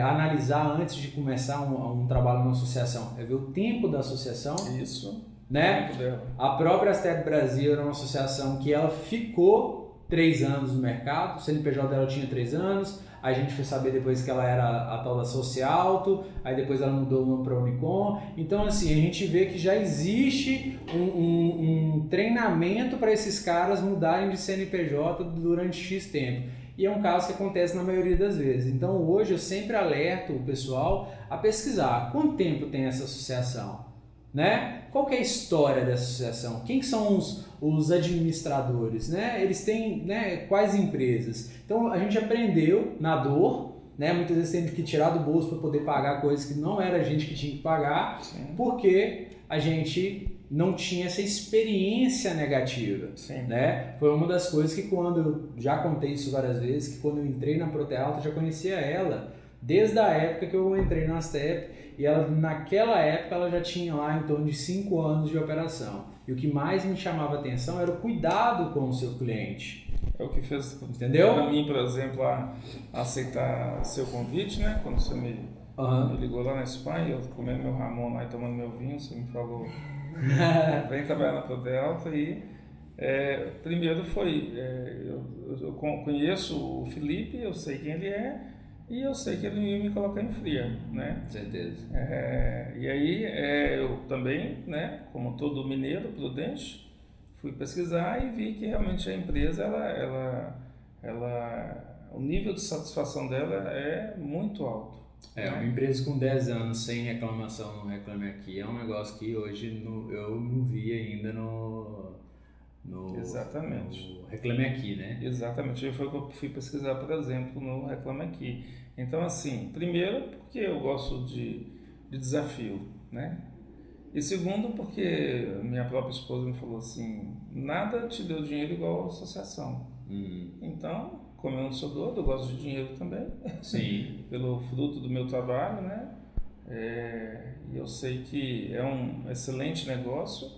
analisar antes de começar um trabalho numa associação, é ver o tempo da associação. Isso. Né? A própria Astep Brasil era uma associação que ela ficou 3 anos no mercado, o CNPJ dela tinha 3 anos, a gente foi saber depois que ela era a tal da Socialto, aí depois ela mudou o nome para Unicom. Então assim, a gente vê que já existe um treinamento para esses caras mudarem de CNPJ durante X tempo. E é um caso que acontece na maioria das vezes. Então hoje eu sempre alerto o pessoal a pesquisar quanto tempo tem essa associação, né? Qual que é a história dessa associação? Quem são os administradores? Né? Eles têm, né, quais empresas? Então a gente aprendeu na dor, né? Muitas vezes tendo que tirar do bolso para poder pagar coisas que não era a gente que tinha que pagar. Sim. Porque a gente não tinha essa experiência negativa. Sim. Né? Foi uma das coisas que quando eu já contei isso várias vezes, que quando eu entrei na Protealta eu já conhecia ela desde a época que eu entrei na Astep. E ela, naquela época ela já tinha lá em torno de 5 anos de operação. E o que mais me chamava a atenção era o cuidado com o seu cliente. É o que fez, entendeu? Para mim, por exemplo, a aceitar seu convite, né? Quando você me ligou lá na Espanha, eu comendo meu Ramon lá e tomando meu vinho, você me falou, vem trabalhar na Protealta. E primeiro foi, eu conheço o Felipe, eu sei quem ele é, e eu sei que ele ia me colocar em fria, né? Com certeza. E aí eu também, né, como todo mineiro prudente, fui pesquisar e vi que realmente a empresa, o nível de satisfação dela é muito alto. Uma empresa com 10 anos sem reclamação no Reclame Aqui é um negócio que hoje eu não vi ainda Exatamente. no Reclame Aqui, né? Exatamente. E foi o que eu fui pesquisar, por exemplo, no Reclame Aqui. Então, assim, primeiro porque eu gosto de desafio, né? E segundo porque minha própria esposa me falou assim, nada te deu dinheiro igual a associação. Então, como eu não sou doido, eu gosto de dinheiro também. Sim. Pelo fruto do meu trabalho, né? E eu sei que é um excelente negócio,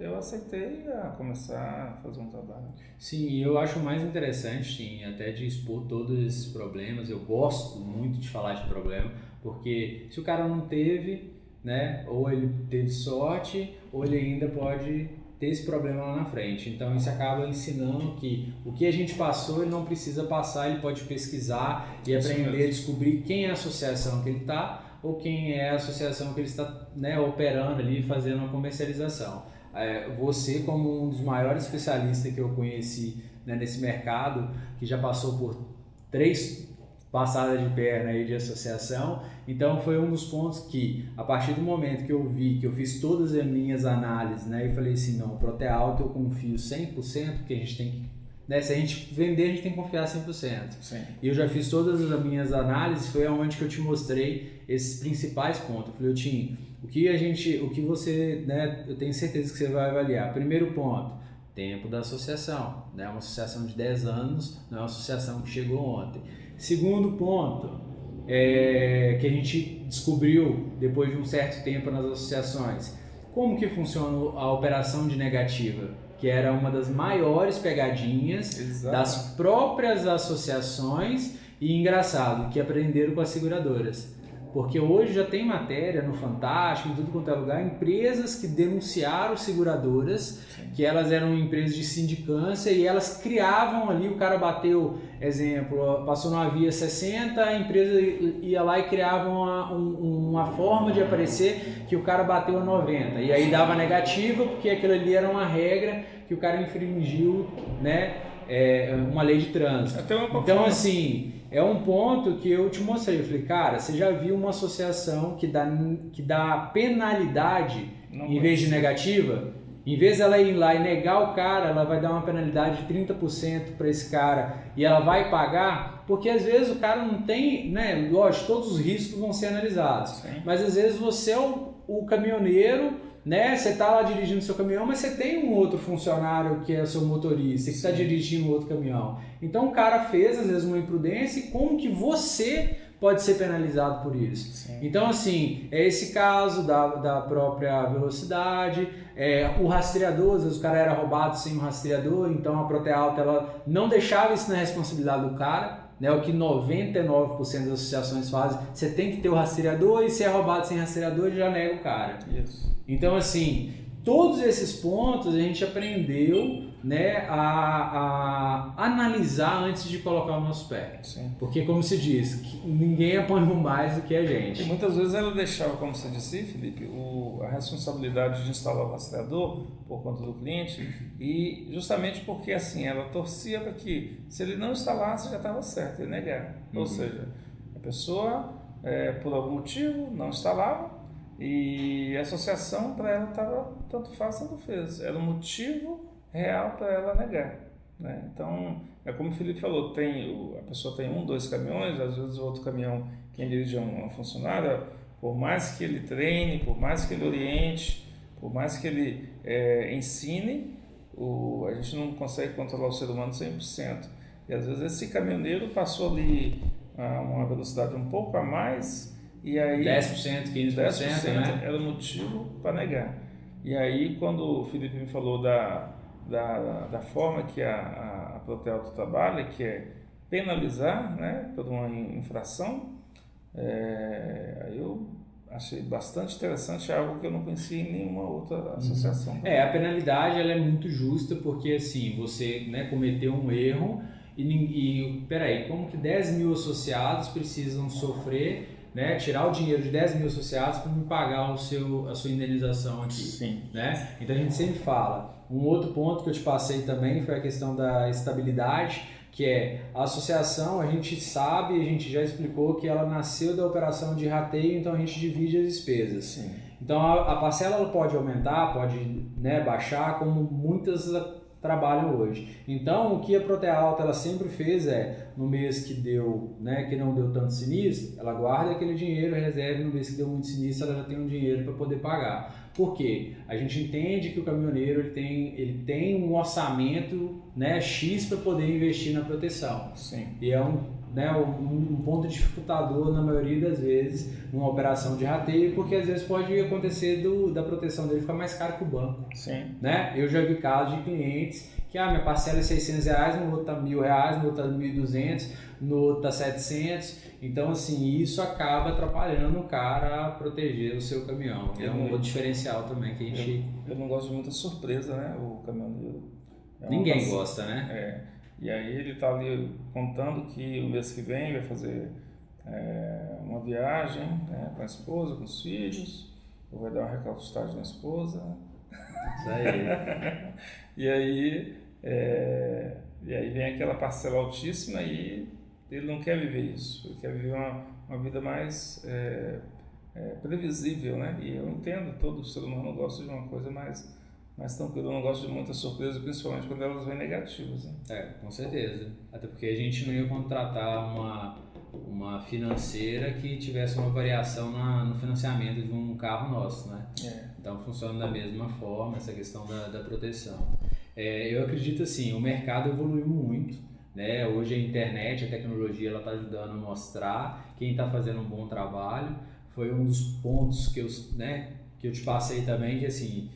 eu aceitei a começar a fazer um trabalho. Sim, e eu acho mais interessante, sim, até de expor todos esses problemas. Eu gosto muito de falar de problema, porque se o cara não teve, né, ou ele teve sorte, ou ele ainda pode ter esse problema lá na frente. Então isso acaba ensinando que o que a gente passou, ele não precisa passar, ele pode pesquisar e aprender a descobrir quem é a associação que ele está, ou quem é a associação que ele está, né, operando ali, fazendo a comercialização. Você, como um dos maiores especialistas que eu conheci, né, nesse mercado, que já passou por 3 passadas de perna aí de associação, então foi um dos pontos que, a partir do momento que eu vi, que eu fiz todas as minhas análises, né, e falei assim, não, Protealto eu confio 100%, porque a gente tem que, né, se a gente vender, a gente tem que confiar 100%. Sim. E eu já fiz todas as minhas análises, foi onde que eu te mostrei esses principais pontos. Eu falei, Tim, o que você, né, eu tenho certeza que você vai avaliar. Primeiro ponto, tempo da associação, né, uma associação de 10 anos, não é uma associação que chegou ontem. Segundo ponto, que a gente descobriu depois de um certo tempo nas associações, como que funciona a operação de negativa, que era uma das maiores pegadinhas das próprias associações, e engraçado, que aprenderam com as seguradoras. Porque hoje já tem matéria no Fantástico, em tudo quanto é lugar, empresas que denunciaram seguradoras, que elas eram empresas de sindicância e elas criavam ali, o cara bateu, exemplo, passou numa via 60, a empresa ia lá e criava uma forma de aparecer que o cara bateu a 90. E aí dava negativa, porque aquilo ali era uma regra que o cara infringiu, né, uma lei de trânsito. Então, assim, é um ponto que eu te mostrei. Eu falei, cara, você já viu uma associação que dá penalidade em vez de negativa? Em vez dela ir lá e negar o cara, ela vai dar uma penalidade de 30% para esse cara e ela vai pagar, porque às vezes o cara não tem, né? Lógico, todos os riscos vão ser analisados, sim, mas às vezes você é o caminhoneiro, né? Você está lá dirigindo seu caminhão, mas você tem um outro funcionário que é o seu motorista, que está dirigindo outro caminhão. Então o cara fez às vezes uma imprudência, e como que você pode ser penalizado por isso? Sim. Então, assim, é esse caso da própria velocidade, o rastreador, às vezes o cara era roubado sem um rastreador, então a Protealto ela não deixava isso na responsabilidade do cara, né? O que 99% das associações fazem, você tem que ter o rastreador, e se é roubado sem rastreador, já nega o cara. Isso. Então, assim, todos esses pontos a gente aprendeu, né, a analisar antes de colocar o nosso pé. Sim. Porque, como se diz, ninguém apanhou mais do que a gente. E muitas vezes ela deixava, como você disse, Felipe, a responsabilidade de instalar o rastreador por conta do cliente, e justamente porque assim, ela torcia para que, se ele não instalasse, já estava certo, ele negar. Ou seja, a pessoa, por algum motivo, não instalava, e a associação para ela estava tanto faz, tanto fez. Era um motivo real para ela negar, né? Então, é como o Felipe falou, a pessoa tem 1, 2 caminhões, às vezes o outro caminhão, quem dirige é uma funcionária, por mais que ele treine, por mais que ele oriente, por mais que ele ensine, a gente não consegue controlar o ser humano 100%. E às vezes esse caminhoneiro passou ali a uma velocidade um pouco a mais, e aí 10%, 15%, 10%, né? era o motivo para negar. E aí, quando o Felipe me falou da forma que a Protealto trabalha, que é penalizar, né, por uma infração, aí eu achei bastante interessante, algo que eu não conhecia em nenhuma outra associação. A penalidade ela é muito justa, porque assim, você, né, cometeu um erro e peraí, como que 10 mil associados precisam sofrer, né, tirar o dinheiro de 10 mil associados para me pagar a sua indenização aqui? Sim. Né? Então a gente sempre fala. Um outro ponto que eu te passei também foi a questão da estabilidade, que é a associação, a gente sabe, a gente já explicou que ela nasceu da operação de rateio, então a gente divide as despesas. Sim. Então a parcela ela pode aumentar, pode, né, baixar, como muitas trabalham hoje. Então, o que a Protealta ela sempre fez no mês que deu, né, que não deu tanto sinistro, ela guarda aquele dinheiro, reserva, no mês que deu muito sinistro, ela já tem um dinheiro para poder pagar. Por quê? A gente entende que o caminhoneiro ele tem um orçamento, né, X para poder investir na proteção. Sim. E é um ponto dificultador na maioria das vezes numa operação de rateio, porque às vezes pode acontecer da proteção dele ficar mais caro que o banco. Sim. Né? Eu já vi casos de clientes que minha parcela é R$600, no outro tá R$1.000, no outro tá R$1.200, no outro tá R$700. Então, assim, isso acaba atrapalhando o cara a proteger o seu caminhão. É um outro diferencial também que a gente... Eu não gosto de muita surpresa, né? O caminhoneiro. Ninguém gosta, né? E aí ele está ali contando que o mês que vem vai fazer uma viagem, né, com a esposa, com os filhos, ou vai dar uma recalcitragem na esposa. Isso aí. E aí vem aquela parcela altíssima e ele não quer viver isso. Ele quer viver uma vida mais previsível, né? E eu entendo, todo ser humano gosta de uma coisa mais tranquilo. Eu não gosto de muita surpresa, principalmente quando elas vêm negativas, né? Com certeza. Até porque a gente não ia contratar uma financeira que tivesse uma variação no financiamento de um carro nosso, né? Então funciona da mesma forma essa questão da proteção. Eu acredito assim, o mercado evoluiu muito, né? Hoje a internet, a tecnologia, ela está ajudando a mostrar quem está fazendo um bom trabalho. Foi um dos pontos que eu te passei também, que assim...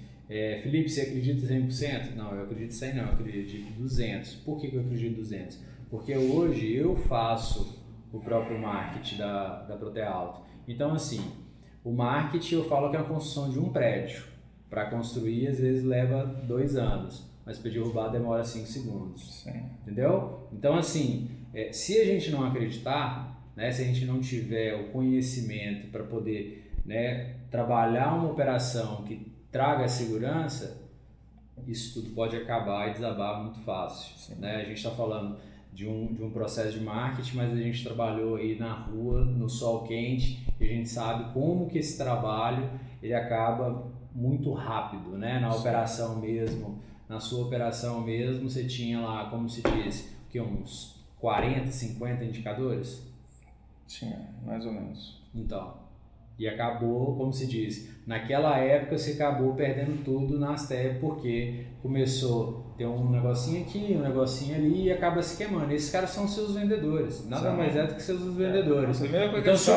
Felipe, você acredita 100%? Não, eu acredito 100%, não, eu acredito 200%. Por que eu acredito 200%? Porque hoje eu faço o próprio marketing da Protealta. Então, assim, o marketing eu falo que é a construção de um prédio. Para construir, às vezes leva 2 anos, mas para derrubar demora 5 segundos. Sim. Entendeu? Então, assim, se a gente não acreditar, né, se a gente não tiver o conhecimento para poder, né, trabalhar uma operação que traga a segurança, isso tudo pode acabar e desabar muito fácil, né? A gente está falando de um processo de marketing, mas a gente trabalhou aí na rua, no sol quente, e a gente sabe como que esse trabalho ele acaba muito rápido, né? Na operação mesmo, na sua operação mesmo, você tinha lá, como se diz, uns 40, 50 indicadores? Tinha, mais ou menos. Então... E acabou, como se diz, naquela época você acabou perdendo tudo nas TEP, porque começou a ter um negocinho aqui, um negocinho ali e acaba se queimando. Esses caras são seus vendedores, nada mais é do que seus vendedores. Então se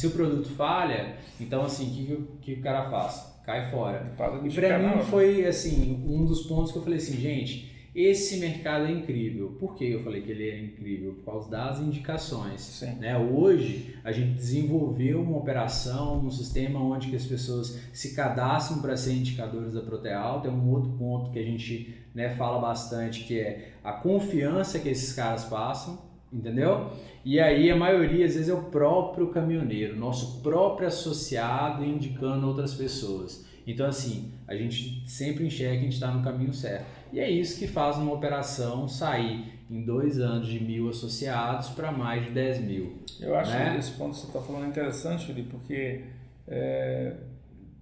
o produto falha, então assim, o que o cara faz? Cai fora. E para mim foi assim, um dos pontos que eu falei assim, gente, esse mercado é incrível. Por que eu falei que ele é incrível? Por causa das indicações. Né? Hoje, a gente desenvolveu uma operação, um sistema onde que as pessoas se cadastram para ser indicadores da Protealta. É um outro ponto que a gente, né, fala bastante, que é a confiança que esses caras passam, entendeu? E aí a maioria, às vezes, é o próprio caminhoneiro, nosso próprio associado indicando outras pessoas. Então, assim, a gente sempre enxerga que a gente está no caminho certo. E é isso que faz uma operação sair em 2 anos de 1.000 associados para mais de 10.000. Eu acho que esse ponto que você está falando é interessante, Felipe, porque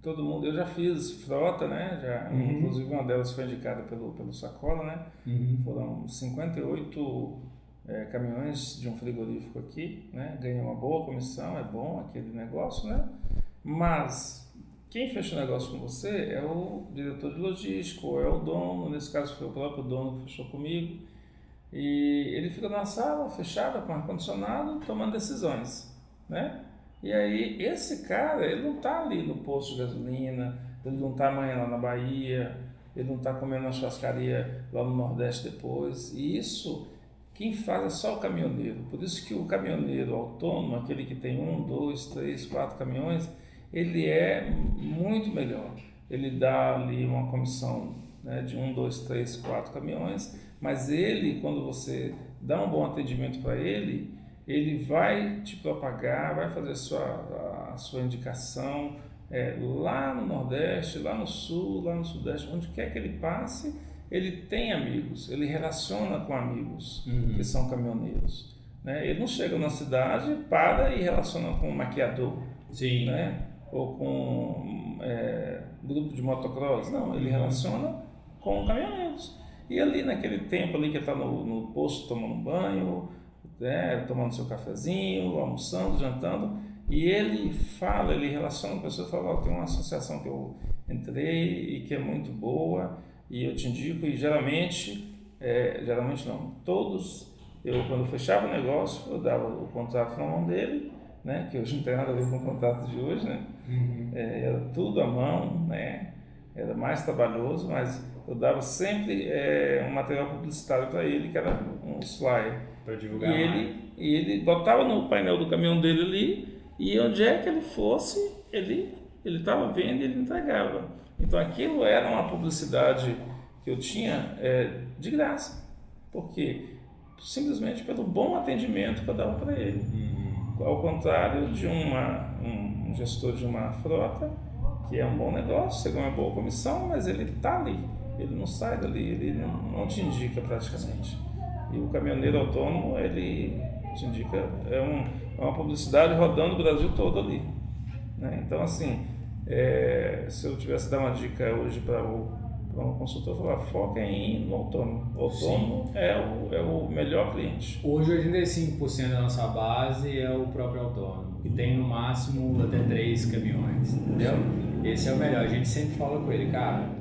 todo mundo... Eu já fiz frota, né? Inclusive uma delas foi indicada pelo Sacola, né? Foram 58 caminhões de um frigorífico aqui, né? Ganhei uma boa comissão, é bom aquele negócio, né? Mas... quem fecha o negócio com você é o diretor de logística, ou é o dono, nesse caso foi o próprio dono que fechou comigo, e ele fica na sala fechada com ar-condicionado tomando decisões, né? E aí esse cara, ele não está ali no posto de gasolina, ele não está amanhã lá na Bahia, ele não está comendo na churrascaria lá no Nordeste depois, e isso quem faz é só o caminhoneiro. Por isso que o caminhoneiro autônomo, aquele que tem 1, 2, 3, 4 caminhões, ele é muito melhor. Ele dá ali uma comissão, né, de 1, 2, 3, 4 caminhões, mas ele, quando você dá um bom atendimento para ele, ele vai te propagar, vai fazer a sua indicação lá no Nordeste, lá no Sul, lá no Sudeste, onde quer que ele passe, ele tem amigos, ele relaciona com amigos que são caminhoneiros, né? Ele não chega na cidade, para e relaciona com um maquiador. Sim. Né? Ou com grupo de motocross, não, ele relaciona com caminhoneiros. E ali naquele tempo ali que ele está no posto tomando um banho, né, tomando seu cafezinho, almoçando, jantando, e ele fala, ele relaciona com pessoas, fala, tem uma associação que eu entrei e que é muito boa, e eu te indico, e geralmente não, todos, eu quando fechava o negócio, eu dava o contrato na mão dele, né, que hoje não tem nada a ver com o contrato de hoje, né, era tudo à mão, né, era mais trabalhoso, mas eu dava sempre um material publicitário para ele, que era um flyer. Para divulgar e ele botava no painel do caminhão dele ali, e onde é que ele fosse, ele estava vendo e ele entregava. Então aquilo era uma publicidade que eu tinha de graça, porque simplesmente pelo bom atendimento que eu dava para ele. Ao contrário de um gestor de uma frota, que é um bom negócio, você ganha uma boa comissão, mas ele está ali, ele não sai dali, ele não te indica praticamente. E o caminhoneiro autônomo, ele te indica, é uma publicidade rodando o Brasil todo ali, né? Então, assim, se eu tivesse que dar uma dica hoje para um consultor, eu falar, foca no autônomo. O autônomo é o melhor cliente. Hoje, 85% da nossa base é o próprio autônomo, que tem no máximo até 3 caminhões, entendeu? Esse é o melhor. A gente sempre fala com ele, cara,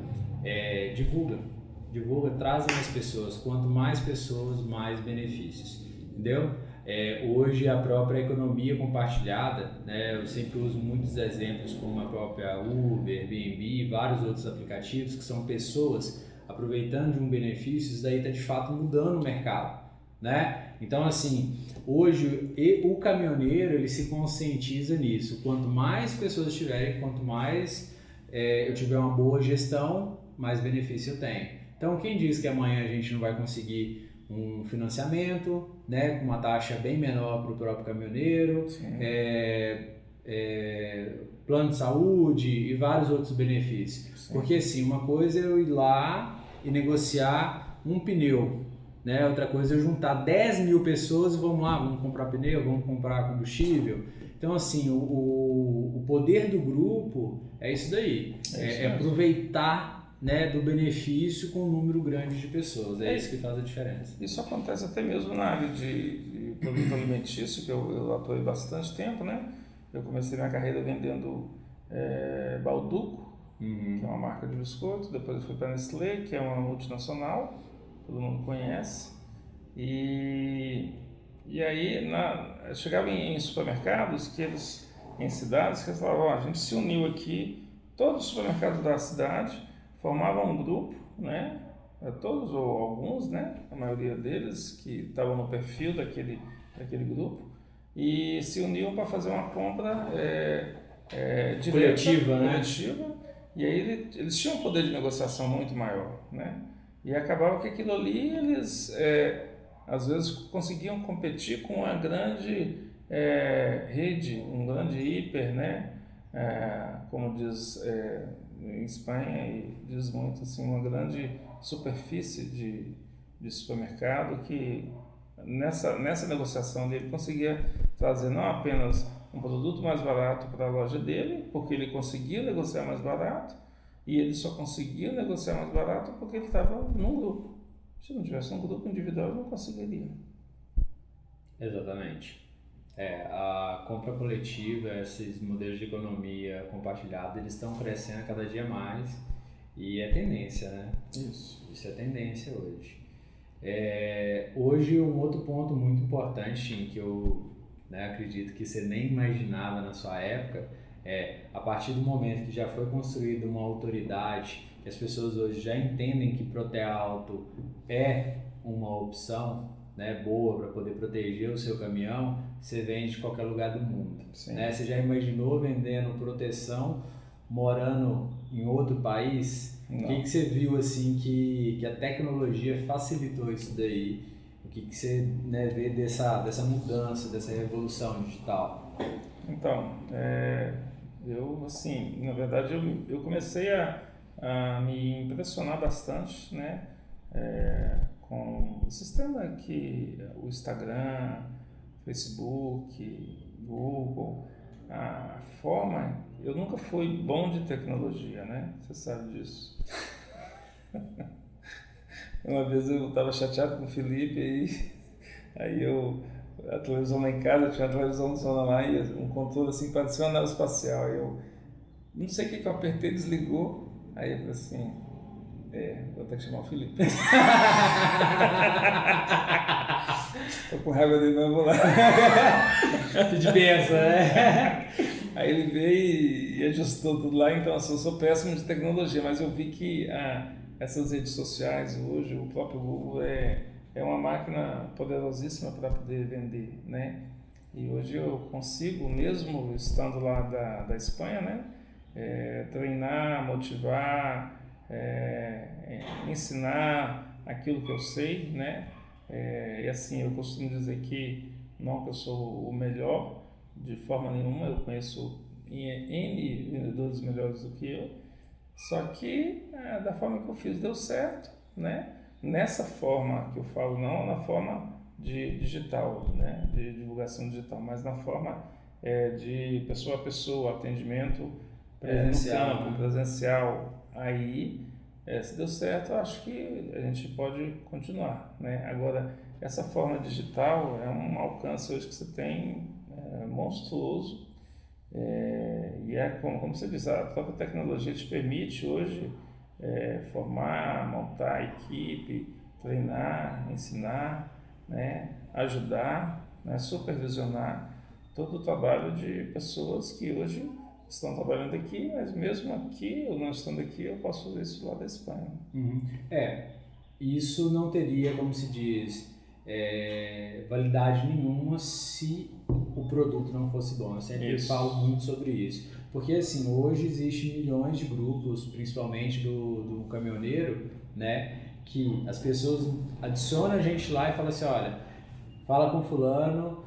divulga, traz mais pessoas. Quanto mais pessoas, mais benefícios, entendeu? Hoje a própria economia compartilhada, né, eu sempre uso muitos exemplos como a própria Uber, Airbnb e vários outros aplicativos que são pessoas aproveitando de um benefício. Isso daí está de fato mudando o mercado, né? Então, assim, hoje o caminhoneiro ele se conscientiza nisso. Quanto mais pessoas tiverem, quanto mais eu tiver uma boa gestão, mais benefício eu tenho. Então, quem diz que amanhã a gente não vai conseguir um financiamento, né, com uma taxa bem menor para o próprio caminhoneiro, plano de saúde e vários outros benefícios. Sim. Porque assim, uma coisa é eu ir lá e negociar um pneu, né? Outra coisa é eu juntar 10 mil pessoas e vamos comprar pneu, vamos comprar combustível. Então assim, o poder do grupo é isso daí, é aproveitar, né, do benefício com um número grande de pessoas, isso que faz a diferença. Isso acontece até mesmo na área de produto alimentício, que eu atuei bastante tempo, né? Eu comecei minha carreira vendendo Balduco, que é uma marca de biscoito, depois eu fui para a Nestlé, que é uma multinacional, todo mundo conhece, e aí eu chegava em supermercados, em cidades, que eles falavam, a gente se uniu aqui, todos os supermercados da cidade, formavam um grupo, né? Todos ou alguns, né? A maioria deles que estavam no perfil daquele grupo e se uniam para fazer uma compra direta, coletiva, né? E aí eles tinham um poder de negociação muito maior, né? E acabava que aquilo ali eles às vezes conseguiam competir com uma grande rede, um grande hiper, né? Como diz em Espanha, e diz muito assim, uma grande superfície de supermercado que nessa negociação dele conseguia trazer não apenas um produto mais barato para a loja dele, porque ele conseguia negociar mais barato, e ele só conseguia negociar mais barato porque ele estava num grupo. Se não tivesse um grupo individual, ele não conseguiria. Exatamente. A compra coletiva, esses modelos de economia compartilhada, eles estão crescendo cada dia mais e é tendência, né? Isso é tendência hoje. Hoje, um outro ponto muito importante que eu acredito que você nem imaginava na sua época a partir do momento que já foi construída uma autoridade, que as pessoas hoje já entendem que Proteauto é uma opção, né, boa para poder proteger o seu caminhão, você vende de qualquer lugar do mundo, né? Você já imaginou vendendo proteção morando em outro país? O que você viu assim que a tecnologia facilitou isso daí? O que você vê dessa mudança, dessa revolução digital? Então, eu assim, na verdade eu comecei a me impressionar bastante, né? Com o sistema que o Instagram, Facebook, Google, a forma, eu nunca fui bom de tecnologia, né? Você sabe disso. Uma vez eu estava chateado com o Felipe, a televisão lá em casa, tinha uma televisão do Zona lá e um controle assim, parecia uma nave espacial. Aí eu não sei o que eu apertei, desligou. Aí eu falei assim, vou ter que chamar o Felipe. Tô com raiva dele, mas vou lá. De benção, né? Aí ele veio e ajustou tudo lá, então assim, eu sou péssimo de tecnologia, mas eu vi que essas redes sociais hoje, o próprio Google é uma máquina poderosíssima para poder vender, né? E hoje eu consigo, mesmo estando lá da Espanha, né? Treinar, motivar, ensinar aquilo que eu sei, né? E assim, eu costumo dizer que não que eu sou o melhor, de forma nenhuma, eu conheço N vendedores melhores do que eu, só que da forma que eu fiz deu certo, né? Nessa forma que eu falo, não na forma de digital, né? De divulgação digital, mas na forma de pessoa a pessoa, atendimento Presencial, no campo, né? presencial. Aí, se deu certo, eu acho que a gente pode continuar, né? Agora, essa forma digital é um alcance hoje que você tem monstruoso, e como você diz, a própria tecnologia te permite hoje formar, montar equipe, treinar, ensinar, né? Ajudar, né? Supervisionar todo o trabalho de pessoas que hoje estão trabalhando aqui, mas mesmo aqui, eu não estando aqui, eu posso fazer isso lá da Espanha. Uhum. Isso não teria, como se diz, validade nenhuma se o produto não fosse bom. Eu sempre falo muito sobre isso. Porque assim, hoje existem milhões de grupos, principalmente do caminhoneiro, né? Que as pessoas adicionam a gente lá e falam assim, olha, fala com fulano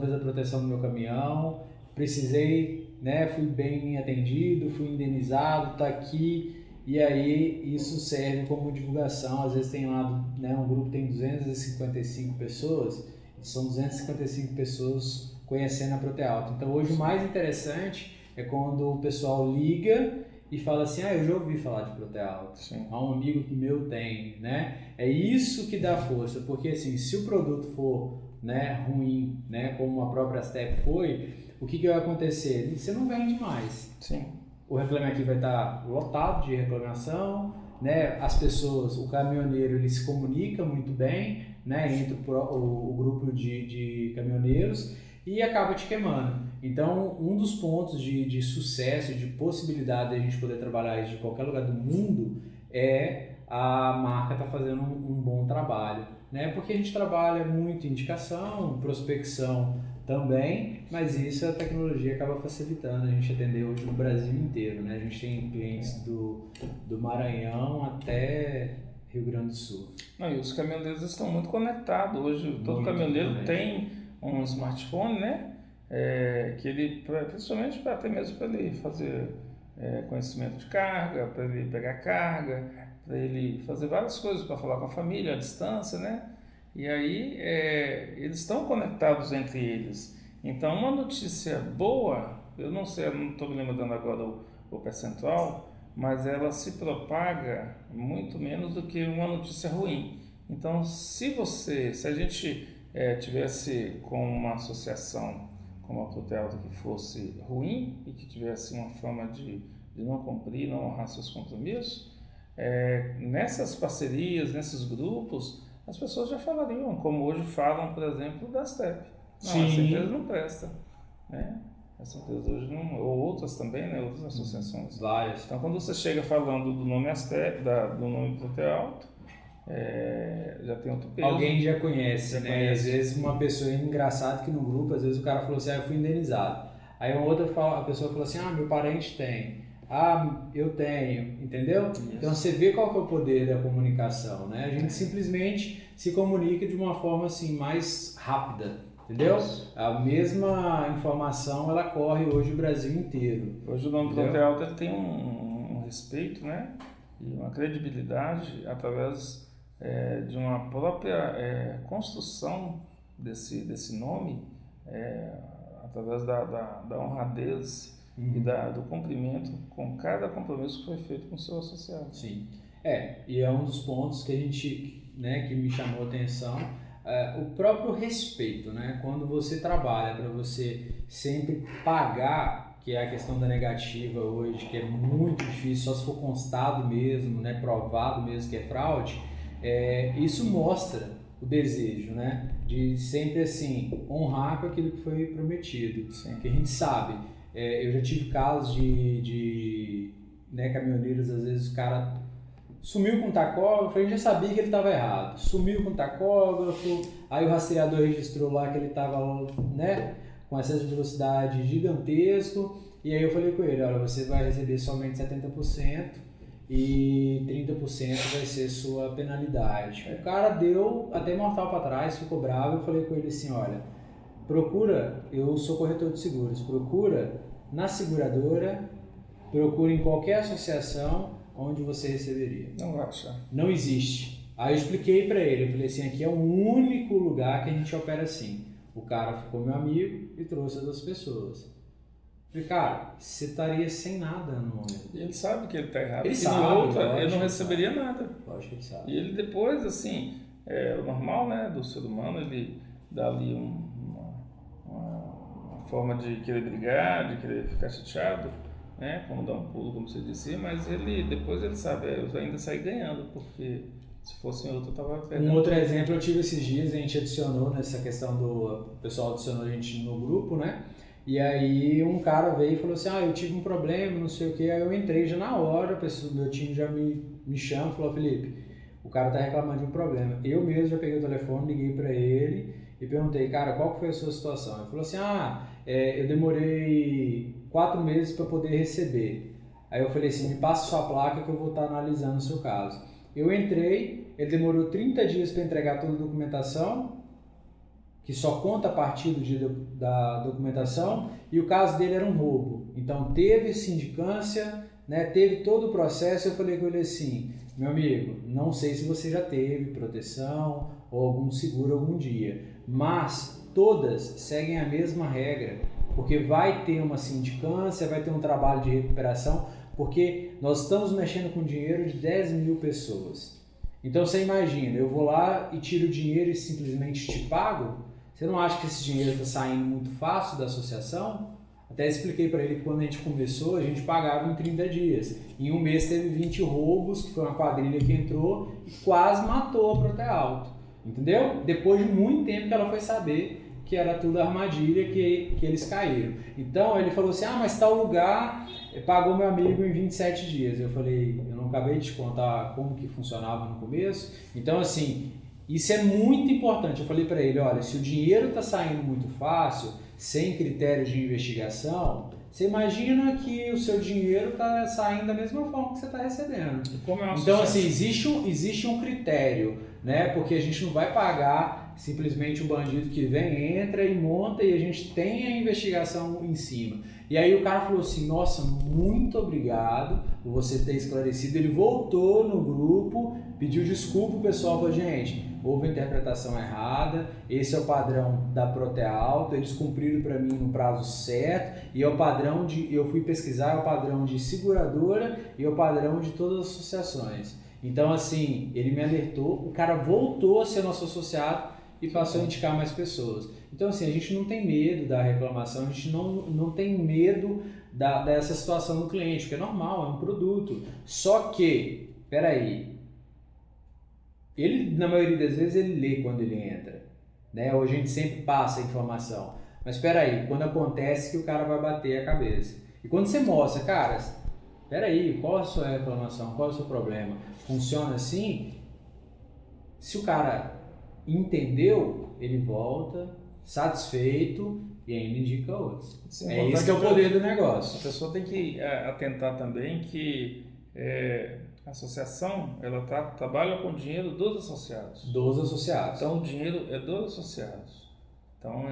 fez a proteção do meu caminhão, precisei, né? Fui bem atendido, fui indenizado, tá aqui. E aí isso serve como divulgação. Às vezes tem lá, né, um grupo tem 255 pessoas, são 255 pessoas conhecendo a Protealto. Então hoje o mais interessante é quando o pessoal liga e fala assim, eu já ouvi falar de Protealto, um amigo meu tem, né? É isso que dá força, porque assim, se o produto for, né, ruim, né, como a própria Step foi, o que vai acontecer? Você não vende mais. Sim. O Reclame Aqui vai estar lotado de reclamação, né? As pessoas, o caminhoneiro, ele se comunica muito bem, né? Entre o grupo de caminhoneiros e acaba te queimando. Então, um dos pontos de sucesso, de possibilidade de a gente poder trabalhar isso de qualquer lugar do mundo é a marca estar fazendo um bom trabalho, né? Porque a gente trabalha muito em indicação, prospecção também, mas isso a tecnologia acaba facilitando a gente atender hoje no Brasil inteiro, né? A gente tem clientes do Maranhão até Rio Grande do Sul. Não, e os caminhoneiros estão muito conectados hoje. Todo caminhoneiro tem um smartphone, né? Que ele, principalmente até mesmo para ele fazer conhecimento de carga, para ele pegar carga, para ele fazer várias coisas, para falar com a família à distância, né? E aí eles estão conectados entre eles. Então, uma notícia boa, eu não sei, eu não estou me lembrando agora o percentual, mas ela se propaga muito menos do que uma notícia ruim. Então, se a gente tivesse com uma associação como a Protealto que fosse ruim e que tivesse uma forma de não cumprir, não honrar seus compromissos, nessas parcerias, nesses grupos, as pessoas já falariam, como hoje falam, por exemplo, da Step. Não, essa empresa não presta, né? Essa empresa hoje não, ou outras também, né? Outras associações. Várias. Então, quando você chega falando do nome Step, do nome Protealto, já tem outro peso. Alguém já conhece, né? Às vezes uma pessoa, engraçado que no grupo, às vezes o cara falou assim, eu fui indenizado. Aí a pessoa falou assim, meu parente tem. Eu tenho, entendeu? Isso. Então você vê qual que é o poder da comunicação, né? A gente simplesmente se comunica de uma forma assim mais rápida, entendeu? Isso. A mesma informação ela corre hoje o Brasil inteiro. Hoje o nome Protealto ele tem um respeito, né? E uma credibilidade através de uma própria construção desse nome, através da honradez e do cumprimento com cada compromisso que foi feito com o seu associado. Sim. E é um dos pontos que a gente, né, que me chamou a atenção, o próprio respeito, né? Quando você trabalha para você sempre pagar, que é a questão da negativa hoje, que é muito difícil, só se for constado mesmo, né, provado mesmo que é fraude, isso mostra o desejo, né, de sempre assim honrar com aquilo que foi prometido. Sim. Que a gente sabe, eu já tive casos de né, caminhoneiros, às vezes o cara sumiu com o tacógrafo, a gente já sabia que ele estava errado, sumiu com o tacógrafo, aí o rastreador registrou lá que ele estava, né, com excesso de velocidade gigantesco, e aí eu falei com ele, olha, você vai receber somente 70% e 30% vai ser sua penalidade. O cara deu até mortal para trás, ficou bravo, eu falei com ele assim, olha, procura, eu sou corretor de seguros, procura na seguradora, procura em qualquer associação onde você receberia. Não vai achar. Não existe. Aí eu expliquei para ele, eu falei assim, aqui é o único lugar que a gente opera assim. O cara ficou meu amigo e trouxe as duas pessoas. Eu falei, cara, você estaria sem nada no momento. E ele sabe que ele está errado. Ele e sabe, no outro, lógico, ele não receberia nada. Lógico que ele sabe. E ele depois, assim, o normal, né, do ser humano, ele dá ali uma forma de querer brigar, de querer ficar chateado, né, como dar um pulo, como você disse, mas depois ele sabe, eu ainda saí ganhando, porque se fosse em outro eu estava perdendo. Um outro exemplo eu tive esses dias, a gente adicionou nessa questão o pessoal adicionou a gente no grupo, né? E aí um cara veio e falou assim, eu tive um problema, não sei o que, aí eu entrei já na hora, meu time já me chama e falou, Felipe, o cara tá reclamando de um problema. Eu mesmo já peguei o telefone, liguei para ele e perguntei, cara, qual foi a sua situação? Ele falou assim, eu demorei 4 meses para poder receber. Aí eu falei assim, me passa sua placa que eu vou estar analisando o seu caso. Eu entrei, ele demorou 30 dias para entregar toda a documentação, que só conta a partir do dia da documentação, e o caso dele era um roubo. Então teve sindicância, né, teve todo o processo. Eu falei com ele assim, meu amigo, não sei se você já teve proteção ou algum seguro algum dia, mas todas seguem a mesma regra, porque vai ter uma sindicância, vai ter um trabalho de recuperação, porque nós estamos mexendo com dinheiro de 10 mil pessoas. Então você imagina, eu vou lá e tiro o dinheiro e simplesmente te pago? Você não acha que esse dinheiro está saindo muito fácil da associação? Até expliquei para ele que quando a gente começou, a gente pagava em 30 dias. Em um mês teve 20 roubos, que foi uma quadrilha que entrou e quase matou a Protealto. Entendeu? Depois de muito tempo que ela foi saber que era tudo armadilha, que eles caíram. Então ele falou assim, mas tal lugar pagou meu amigo em 27 dias. Eu falei, eu não acabei de te contar como que funcionava no começo. Então assim, isso é muito importante. Eu falei para ele, olha, se o dinheiro está saindo muito fácil, sem critérios de investigação, você imagina que o seu dinheiro está saindo da mesma forma que você está recebendo. Então assim, existe um critério, né? Porque a gente não vai pagar simplesmente o bandido que vem, entra e monta e a gente tem a investigação em cima. E aí o cara falou assim, nossa, muito obrigado por você ter esclarecido. Ele voltou no grupo, pediu desculpa, o pessoal falou, gente, houve interpretação errada, esse é o padrão da Protealto, eles cumpriram para mim no prazo certo, e é o padrão eu fui pesquisar, é o padrão de seguradora e é o padrão de todas as associações. Então assim, ele me alertou, o cara voltou a ser nosso associado e passou a indicar mais pessoas. Então assim, a gente não tem medo da reclamação, a gente não tem medo dessa situação do cliente, porque é normal, é um produto. Só que, peraí, ele, na maioria das vezes, ele lê quando ele entra, né? Ou a gente sempre passa a informação. Mas peraí, quando acontece que o cara vai bater a cabeça. E quando você mostra, cara, peraí, qual a sua reclamação, qual é o seu problema? Funciona assim? Se o cara entendeu, ele volta satisfeito e ainda indica outros. É isso que é o poder do negócio. A pessoa tem que atentar também que a associação, ela trabalha com o dinheiro dos associados. Dos associados. Então, o dinheiro é dos associados. Então,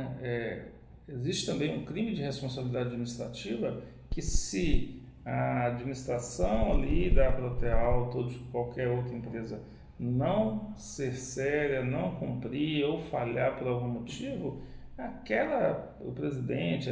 existe também um crime de responsabilidade administrativa que, se a administração ali da Protealto ou de qualquer outra empresa não ser séria, não cumprir ou falhar por algum motivo, o presidente,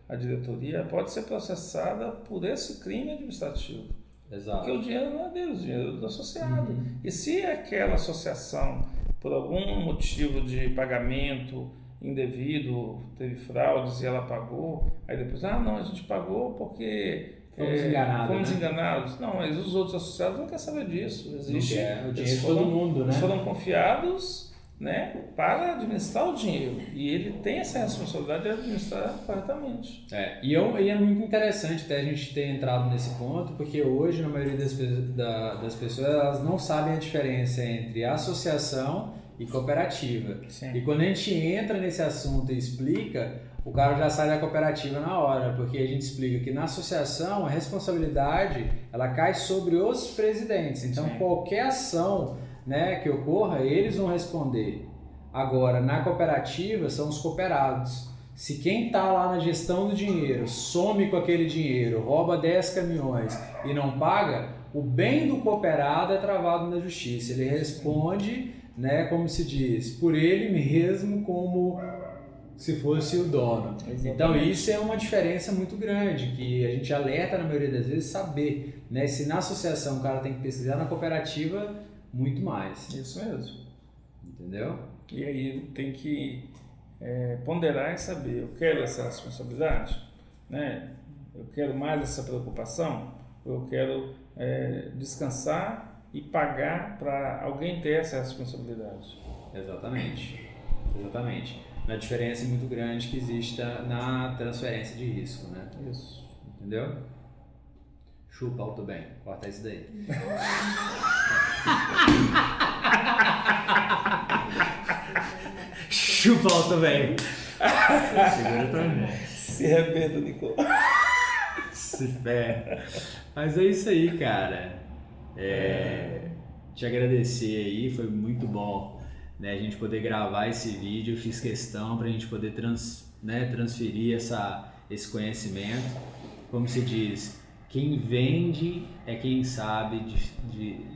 a diretoria pode ser processada por esse crime administrativo. Exato. Porque o dinheiro não é deles, o dinheiro é do associado. E se aquela associação, por algum motivo de pagamento indevido, teve fraudes e ela pagou, aí depois, não, a gente pagou porque fomos enganados. Não, mas os outros associados não querem saber disso. Existe, o dinheiro de todo mundo, né? Foram confiados, né, para administrar o dinheiro. E ele tem essa responsabilidade de administrar corretamente. E é muito interessante até a gente ter entrado nesse ponto, porque hoje, na maioria das pessoas, elas não sabem a diferença entre associação e cooperativa. Sim. E quando a gente entra nesse assunto e explica, o cara já sai da cooperativa na hora, porque a gente explica que na associação a responsabilidade ela cai sobre os presidentes. Então, Sim. qualquer ação, né, que ocorra, eles vão responder. Agora, na cooperativa, são os cooperados. Se quem está lá na gestão do dinheiro some com aquele dinheiro, rouba 10 caminhões e não paga, o bem do cooperado é travado na justiça. Ele responde, né, como se diz, por ele mesmo, como se fosse o dono. Exatamente. Então isso é uma diferença muito grande, que a gente alerta na maioria das vezes saber, né? Se na associação o cara tem que pesquisar, na cooperativa muito mais. Isso mesmo. Entendeu? E aí ele tem que ponderar e saber, eu quero essa responsabilidade, né? Eu quero mais essa preocupação, eu quero descansar e pagar para alguém ter essa responsabilidade. Exatamente. Uma diferença muito grande que existe na transferência de risco, né? Isso. Entendeu? Chupa alto bem, corta isso daí. Chupa alto bem. Segura também. Se arrebenta, Nicolau. Se fé. Mas é isso aí, cara. Te agradecer aí, foi muito bom, né, a gente poder gravar esse vídeo. Eu fiz questão para a gente poder transferir esse conhecimento. Como se diz, quem vende é quem sabe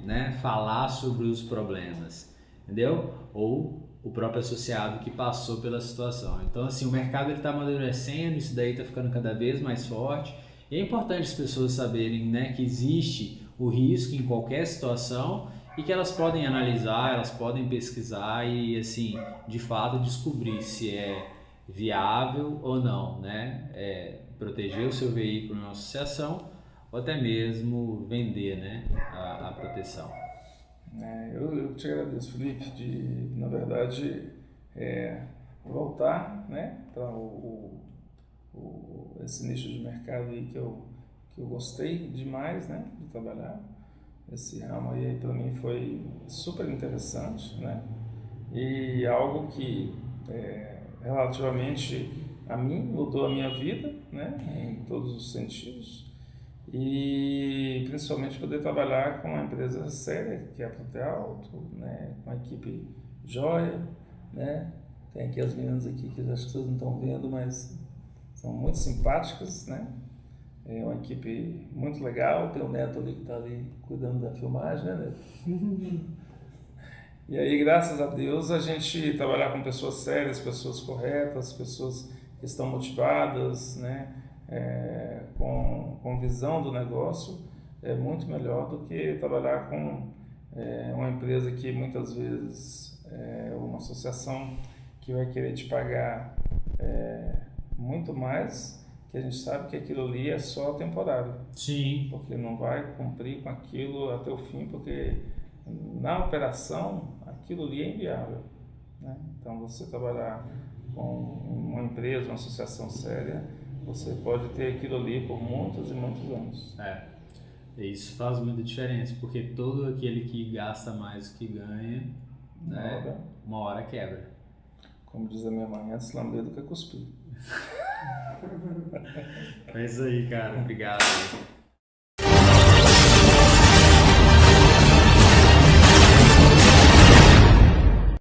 né, falar sobre os problemas, entendeu? Ou o próprio associado que passou pela situação. Então, assim, o mercado está amadurecendo, isso daí está ficando cada vez mais forte. E é importante as pessoas saberem, né, que existe o risco em qualquer situação e que elas podem analisar, elas podem pesquisar e, assim, de fato descobrir se é viável ou não, né? Proteger o seu veículo na associação ou até mesmo vender, né, a proteção. Eu te agradeço, Felipe, de, na verdade, voltar, né, para esse nicho de mercado aí que eu gostei demais, né, de trabalhar. Esse ramo aí para mim foi super interessante, né, e algo que relativamente a mim mudou a minha vida, né, em todos os sentidos. E principalmente poder trabalhar com uma empresa séria, que é a Protealto, né, com uma equipe joia, né? Tem aqui as meninas aqui que acho que vocês não estão vendo, mas são muito simpáticas, né? É uma equipe muito legal, tem o Neto ali que está ali cuidando da filmagem, né, Neto? E aí, graças a Deus, a gente trabalhar com pessoas sérias, pessoas corretas, pessoas que estão motivadas, né? Com visão do negócio, é muito melhor do que trabalhar com uma empresa que muitas vezes uma associação que vai querer te pagar muito mais, que a gente sabe que aquilo ali é só temporário. Sim. Porque não vai cumprir com aquilo até o fim, porque na operação aquilo ali é inviável, né? Então você trabalhar com uma empresa, uma associação séria, você pode ter aquilo ali por muitos e muitos anos. Isso faz muita diferença, porque todo aquele que gasta mais do que ganha, né, uma hora quebra. Como diz a minha mãe, antes lamber do que cuspir. É isso aí, cara. Obrigado.